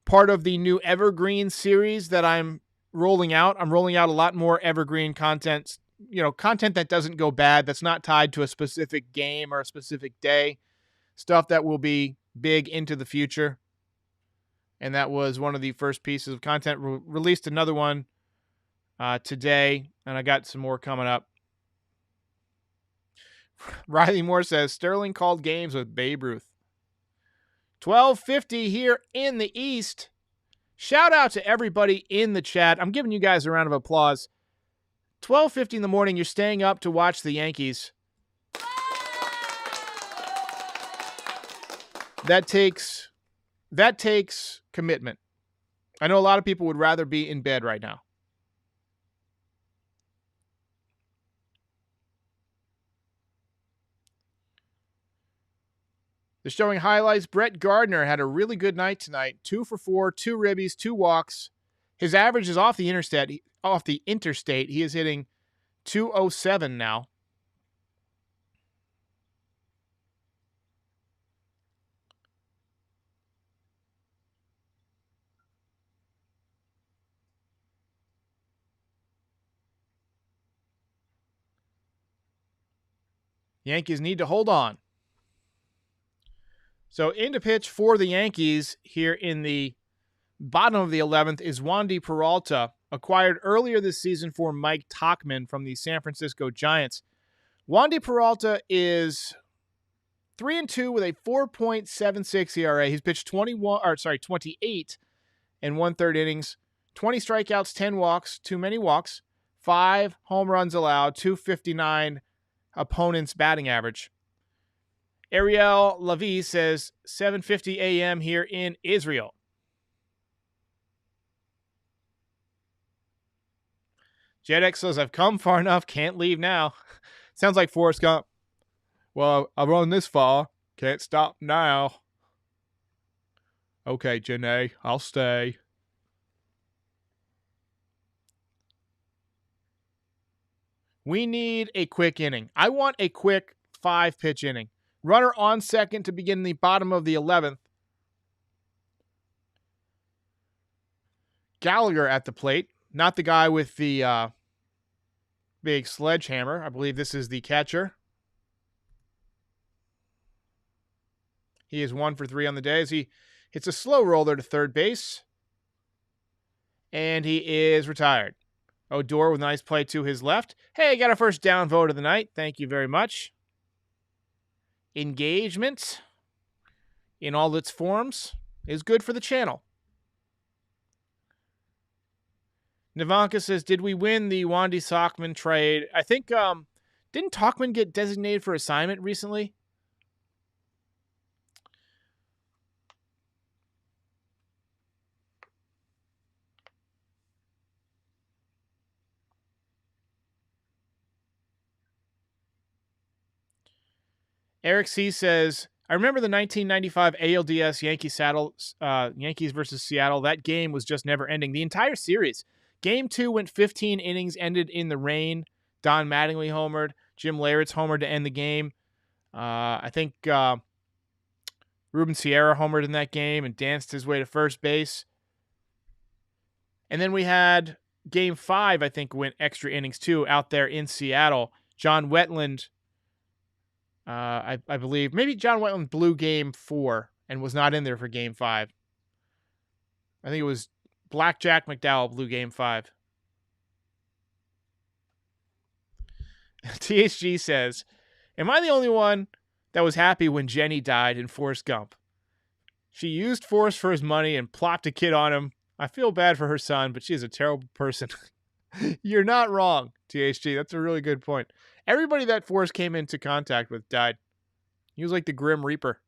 Part of the new Evergreen series that I'm rolling out. I'm rolling out a lot more Evergreen content, content that doesn't go bad, that's not tied to a specific game or a specific day. Stuff that will be big into the future. And that was one of the first pieces of content. Released another one today, and I got some more coming up. Riley Moore says, Sterling called games with Babe Ruth. 12:50 here in the East. Shout out to everybody in the chat. I'm giving you guys a round of applause. 12:50 in the morning, you're staying up to watch the Yankees. That takes commitment. I know a lot of people would rather be in bed right now. They're showing highlights. Brett Gardner had a really good night tonight. 2 for 4, 2 ribbies, 2 walks. His average is off the interstate. He is hitting .207 now. Yankees need to hold on. So into pitch for the Yankees here in the bottom of the 11th is Wandy Peralta, acquired earlier this season for Mike Tauchman from the San Francisco Giants. Wandy Peralta is 3-2 with a 4.76 ERA. He's pitched 28 and 1/3 innings, 20 strikeouts, 10 walks, too many walks, 5 home runs allowed, 259 opponent's batting average. Ariel Lavi says 7:50 a.m. here in Israel. JetX says, I've come far enough, can't leave now. Sounds like Forrest Gump. Well, I've run this far, can't stop now. Okay, Janae, I'll stay. We need a quick inning. I want a quick 5-pitch inning. Runner on second to begin the bottom of the 11th. Gallagher at the plate. Not the guy with the big sledgehammer. I believe this is the catcher. He is 1 for 3 on the day as he hits a slow roller to third base. And he is retired. Odor with a nice play to his left. Hey, got our first down vote of the night. Thank you very much. Engagement in all its forms is good for the channel. Navanka says, did we win the Wandy Tauchman trade? I think, didn't Tauchman get designated for assignment recently? Eric C says, I remember the 1995 ALDS Yankees versus Seattle. That game was just never ending. The entire series. Game 2 went 15 innings, ended in the rain. Don Mattingly homered. Jim Leyritz homered to end the game. I think Ruben Sierra homered in that game and danced his way to first base. And then we had Game 5, I think, went extra innings too, out there in Seattle. John Wetland, I believe, maybe John Wetland blew Game 4 and was not in there for Game 5. I think it was Blackjack McDowell blew Game 5. THG says, am I the only one that was happy when Jenny died in Forrest Gump? She used Forrest for his money and plopped a kid on him. I feel bad for her son, but she is a terrible person. You're not wrong, THG. That's a really good point. Everybody that Forrest came into contact with died. He was like the Grim Reaper.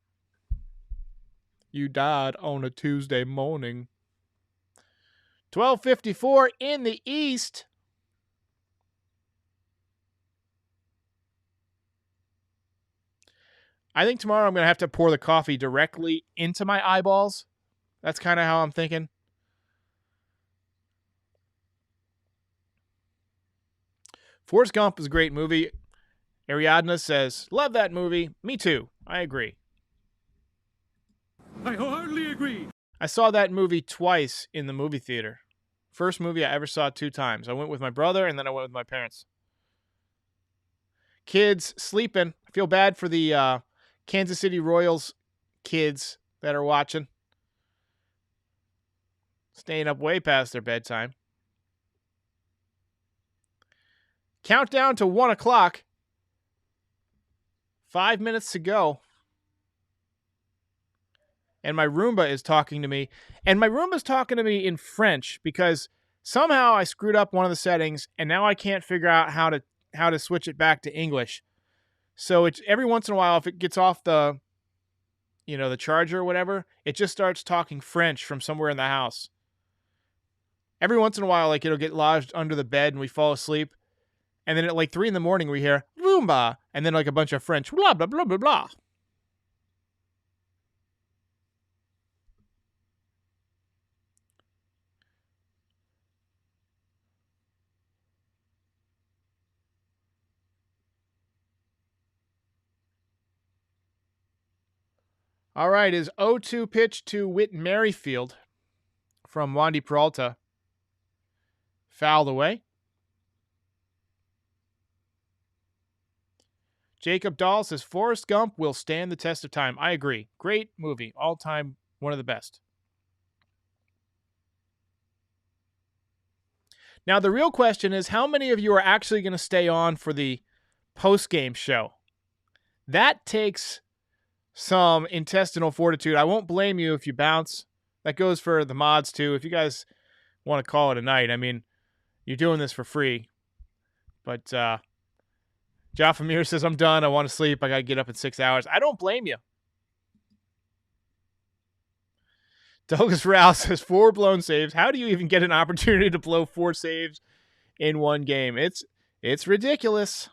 You died on a Tuesday morning. 12:54 in the East. I think tomorrow I'm going to have to pour the coffee directly into my eyeballs. That's kind of how I'm thinking. Forrest Gump is a great movie. Ariadna says, love that movie. Me too. I agree. I wholeheartedly agree. I saw that movie twice in the movie theater. First movie I ever saw 2 times. I went with my brother and then I went with my parents. Kids sleeping. I feel bad for the Kansas City Royals kids that are watching. Staying up way past their bedtime. Countdown to 1 o'clock. 5 minutes to go. And my Roomba is talking to me. And my Roomba's talking to me in French because somehow I screwed up one of the settings and now I can't figure out how to switch it back to English. So it's every once in a while, if it gets off the charger or whatever, it just starts talking French from somewhere in the house. Every once in a while, like it'll get lodged under the bed and we fall asleep. And then at like 3 a.m, we hear Roomba, and then like a bunch of French, blah, blah, blah, blah, blah. All right, is 0-2 pitch to Whit Merrifield from Wandy Peralta. Fouled away. Jacob Dahl says, Forrest Gump will stand the test of time. I agree. Great movie. All-time, one of the best. Now, the real question is, how many of you are actually going to stay on for the post-game show? That takes some intestinal fortitude. I won't blame you if you bounce. That goes for the mods, too. If you guys want to call it a night, I mean, you're doing this for free. But, Jaffa Mir says, I'm done. I want to sleep. I got to get up in 6 hours. I don't blame you. Douglas Rouse says 4 blown saves. How do you even get an opportunity to blow 4 saves in one game? It's ridiculous.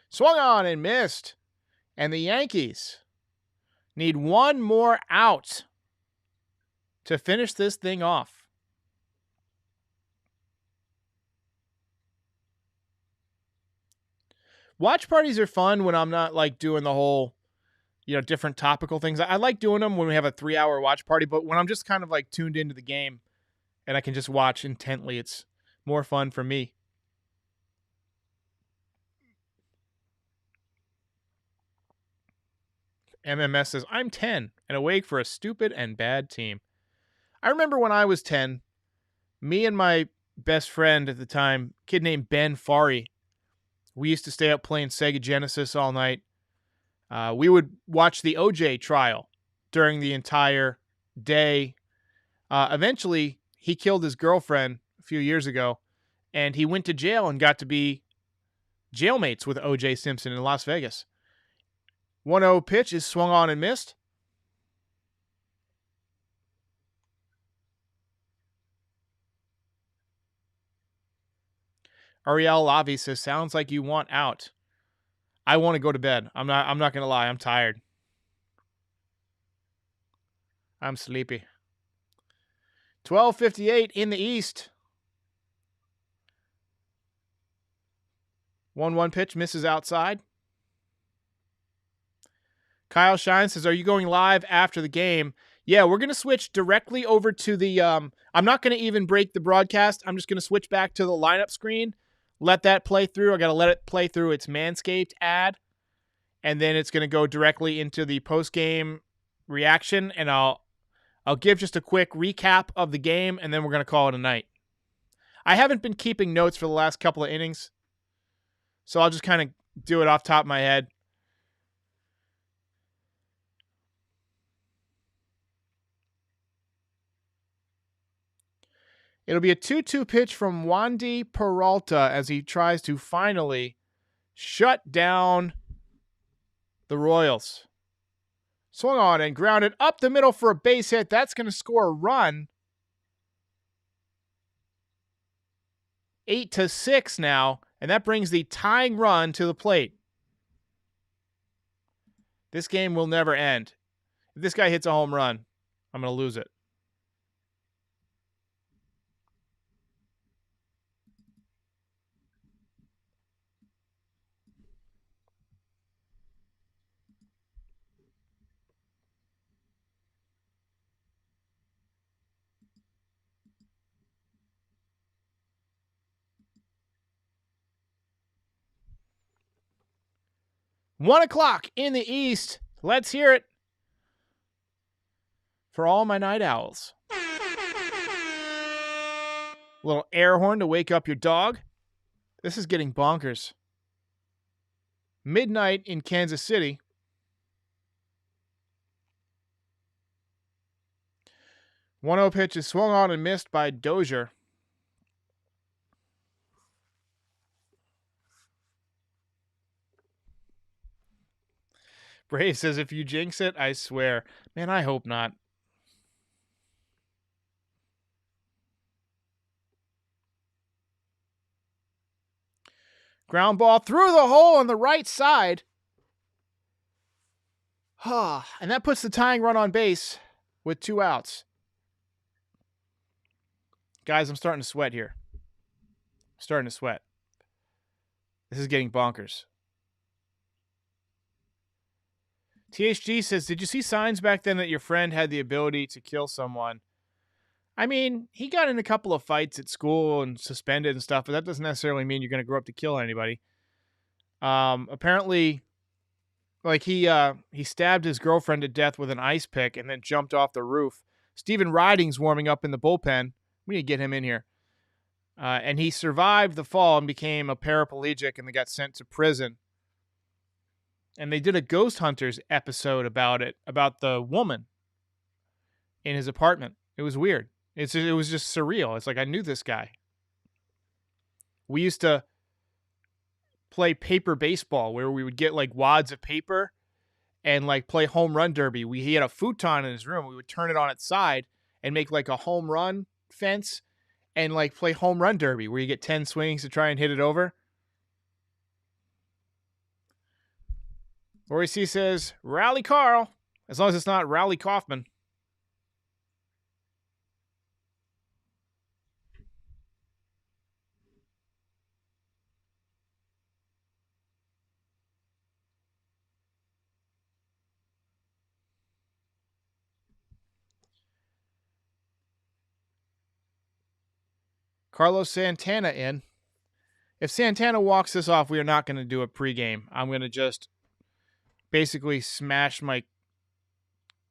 Swung on and missed. And the Yankees need 1 more out to finish this thing off. Watch parties are fun when I'm not like doing the whole, different topical things. I like doing them when we have a 3-hour watch party, but when I'm just kind of like tuned into the game and I can just watch intently, it's more fun for me. MMS says, I'm 10 and awake for a stupid and bad team. I remember when I was 10, me and my best friend at the time, a kid named Ben Fari, we used to stay up playing Sega Genesis all night. We would watch the OJ trial during the entire day. Eventually, he killed his girlfriend a few years ago, and he went to jail and got to be jailmates with OJ Simpson in Las Vegas. 1-0 pitch is swung on and missed. Ariel Lavi says, sounds like you want out. I want to go to bed. I'm not going to lie. I'm tired. I'm sleepy. 12:58 in the East. 1-1 pitch misses outside. Kyle Shine says, are you going live after the game? Yeah, we're going to switch directly over to the... I'm not going to even break the broadcast. I'm just going to switch back to the lineup screen. Let that play through. I got to let it play through its Manscaped ad. And then it's going to go directly into the post-game reaction. And I'll give just a quick recap of the game, and then we're going to call it a night. I haven't been keeping notes for the last couple of innings, so I'll just kind of do it off the top of my head. It'll be a 2-2 pitch from Wandy Peralta as he tries to finally shut down the Royals. Swung on and grounded up the middle for a base hit. That's going to score a run. 8-6 now, and that brings the tying run to the plate. This game will never end. If this guy hits a home run, I'm going to lose it. One o'clock in the East. Let's hear it for all my night owls. A little air horn to wake up your dog. This is getting bonkers. Midnight in Kansas City. 1-0 pitch is swung on and missed by Dozier. Brave says, if you jinx it, I swear. Man, I hope not. Ground ball through the hole on the right side. And that puts the tying run on base with 2 outs. Guys, I'm starting to sweat here. I'm starting to sweat. This is getting bonkers. THG says, did you see signs back then that your friend had the ability to kill someone? I mean, he got in a couple of fights at school and suspended and stuff, but that doesn't necessarily mean you're going to grow up to kill anybody. Apparently, like he stabbed his girlfriend to death with an ice pick and then jumped off the roof. Steven Riding's warming up in the bullpen. We need to get him in here. And he survived the fall and became a paraplegic and then got sent to prison. And they did a Ghost Hunters episode about it, about the woman in his apartment. It was weird. It was just surreal. It's like, I knew this guy. We used to play paper baseball where we would get like wads of paper and like play home run derby. He had a futon in his room. We would turn it on its side and make like a home run fence and like play home run derby where you get 10 swings to try and hit it over. Rory C says, Rally Carl, as long as it's not Rally Kaufman. Carlos Santana in. If Santana walks this off, we are not going to do a pregame. I'm going to just basically smash my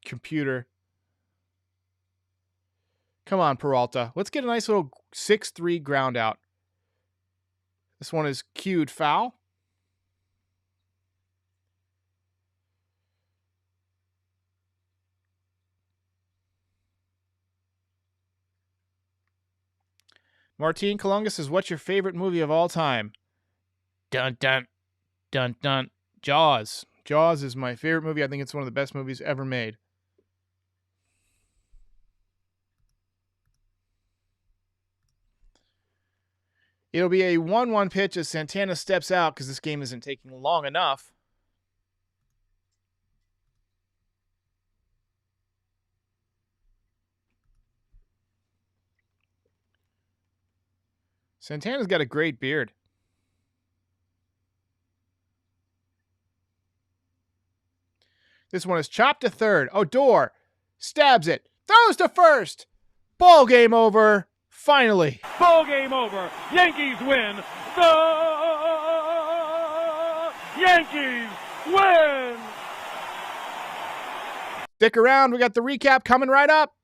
computer. Come on, Peralta. Let's get a nice little 6-3 ground out. This one is cued foul. Martine Colunga says, what's your favorite movie of all time? Dun, dun, dun, dun. Jaws. Jaws is my favorite movie. I think it's one of the best movies ever made. It'll be a 1-1 pitch as Santana steps out because this game isn't taking long enough. Santana's got a great beard. This one is chopped to third. Odor stabs it. Throws to first. Ball game over. Finally. Ball game over. Yankees win. The Yankees win. Stick around. We got the recap coming right up.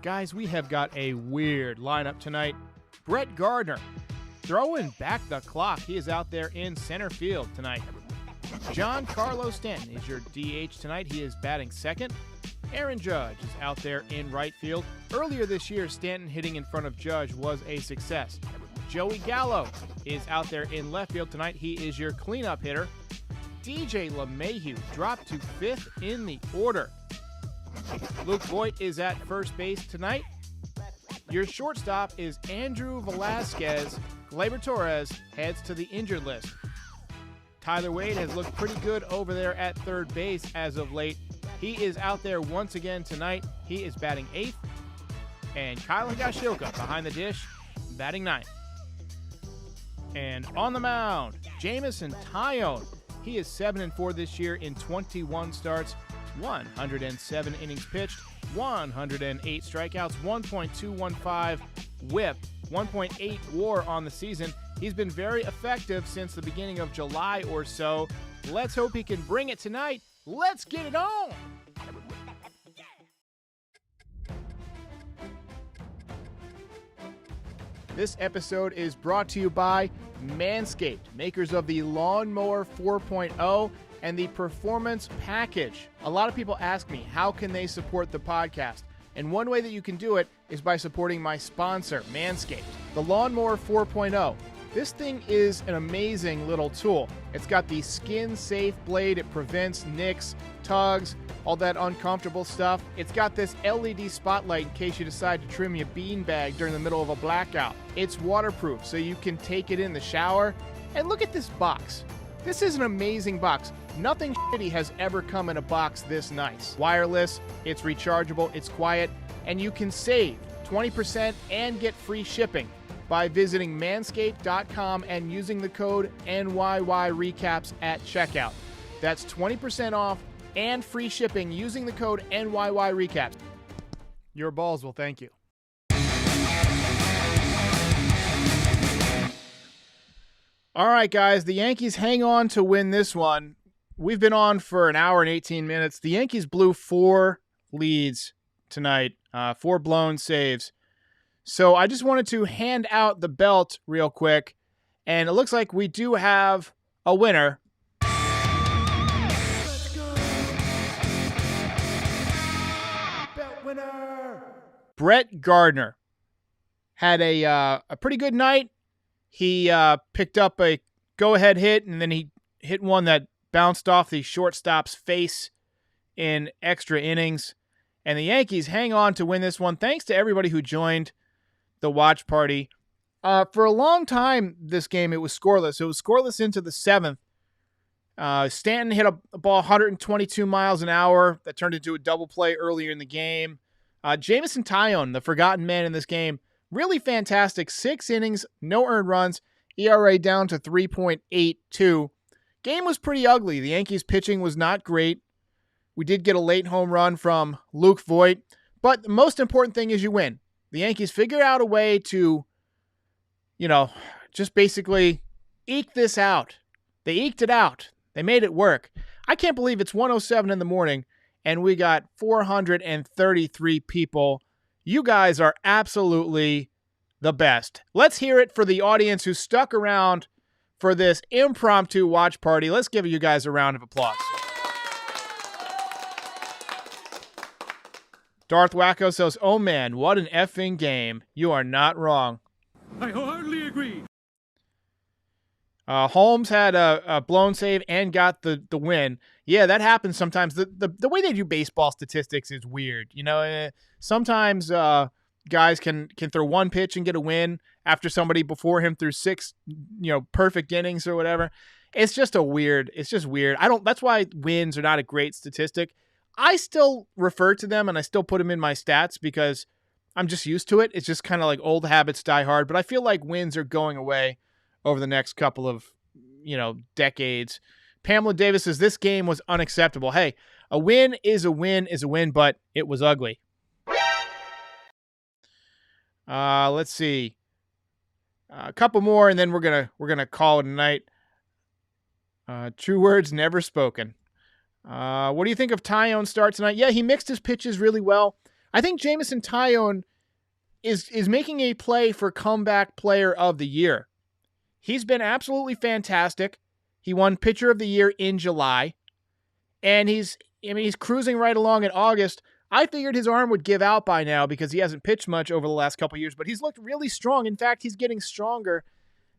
Guys, we have got a weird lineup tonight. Brett Gardner throwing back the clock. He is out there in center field tonight. Giancarlo Stanton is your DH tonight. He is batting second. Aaron Judge is out there in right field. Earlier this year, Stanton hitting in front of Judge was a success. Joey Gallo is out there in left field tonight. He is your cleanup hitter. DJ LeMahieu dropped to fifth in the order. Luke Voigt is at first base tonight. Your shortstop is Andrew Velasquez. Gleyber Torres heads to the injured list. Tyler Wade has looked pretty good over there at third base as of late. He is out there once again tonight. He is batting eighth. And Kyle Higashioka behind the dish, batting ninth. And on the mound, Jamison Tyone. He is 7-4 this year in 21 starts, 107 innings pitched, 108 strikeouts, 1.215 whip, 1.8 WAR on the season. He's been very effective since the beginning of July or so. Let's hope he can bring it tonight. Let's get it on! This episode is brought to you by Manscaped, makers of the Lawnmower 4.0 and the Performance Package. A lot of people ask me, how can they support the podcast? And one way that you can do it is by supporting my sponsor, Manscaped. The Lawnmower 4.0. This thing is an amazing little tool. It's got the skin-safe blade. It prevents nicks, tugs, all that uncomfortable stuff. It's got this LED spotlight in case you decide to trim your beanbag during the middle of a blackout. It's waterproof, so you can take it in the shower. And look at this box. This is an amazing box. Nothing shitty has ever come in a box this nice. Wireless, it's rechargeable, it's quiet, and you can save 20% and get free shipping by visiting manscaped.com and using the code NYY Recaps at checkout. That's 20% off and free shipping using the code NYY Recaps. Your balls will thank you. All right, guys, the Yankees hang on to win this one. We've been on for an hour and 18 minutes. The Yankees blew 4 leads tonight, 4 blown saves. So I just wanted to hand out the belt real quick, and it looks like we do have a winner. Let's go. Belt winner. Brett Gardner had a pretty good night. He picked up a go-ahead hit, and then he hit one that bounced off the shortstop's face in extra innings. And the Yankees hang on to win this one. Thanks to everybody who joined the watch party. For a long time, this game, it was scoreless. It was scoreless into the 7th. Stanton hit a ball 122 miles an hour that turned into a double play earlier in the game. Jamison Tyone, the forgotten man in this game, really fantastic. 6 innings, no earned runs, ERA down to 3.82. Game was pretty ugly. The Yankees pitching was not great. We did get a late home run from Luke Voigt, but the most important thing is you win. The Yankees figured out a way to, just basically eke this out. They eked it out. They made it work. I can't believe it's 1:07 in the morning and we got 433 people. You guys are absolutely the best. Let's hear it for the audience who stuck around for this impromptu watch party. Let's give you guys a round of applause. Darth Wacko says, "Oh man, what an effing game. You are not wrong." I wholeheartedly agree. Holmes had a blown save and got the win. Yeah, that happens sometimes. The way they do baseball statistics is weird. Sometimes guys can throw one pitch and get a win after somebody before him threw 6, perfect innings or whatever. It's just weird. That's why wins are not a great statistic. I still refer to them and I still put them in my stats because I'm just used to it. It's just kind of like old habits die hard, but I feel like wins are going away over the next couple of, decades. Pamela Davis says this game was unacceptable. Hey, a win is a win is a win, but it was ugly. Let's see. A couple more, and then we're gonna call it a night. True words never spoken. What do you think of Taillon's start tonight? Yeah, he mixed his pitches really well. I think Jameson Taillon is making a play for comeback player of the year. He's been absolutely fantastic. He won pitcher of the year in July, and he's cruising right along in August. I figured his arm would give out by now because he hasn't pitched much over the last couple of years, but he's looked really strong. In fact, he's getting stronger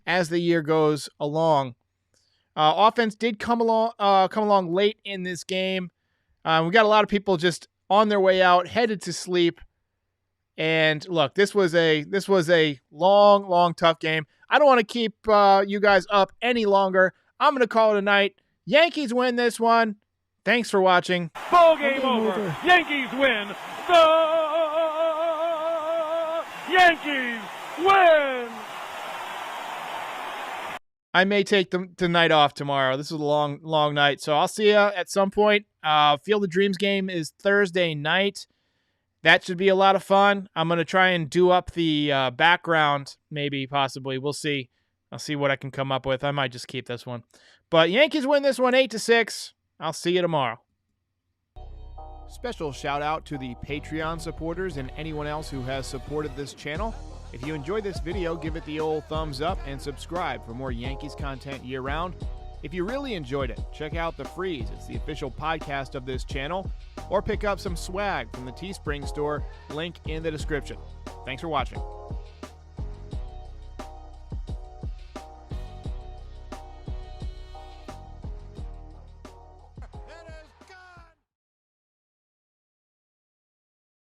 as the year goes along. Offense did come along late in this game. We got a lot of people just on their way out, headed to sleep. And look, this was a long, tough game. I don't want to keep you guys up any longer. I'm going to call it a night. Yankees win this one. Thanks for watching. Ball game over. Yankees win. The Yankees win. I may take the night off tomorrow. This is a long night. So I'll see you at some point. Field of Dreams game is Thursday night. That should be a lot of fun. I'm going to try and do up the background, maybe, possibly. We'll see. I'll see what I can come up with. I might just keep this one. But Yankees win this one 8-6. I'll see you tomorrow. Special shout out to the Patreon supporters and anyone else who has supported this channel. If you enjoyed this video, give it the old thumbs up and subscribe for more Yankees content year-round. If you really enjoyed it, check out the Frieze. It's the official podcast of this channel. Or pick up some swag from the Teespring store, link in the description. Thanks for watching.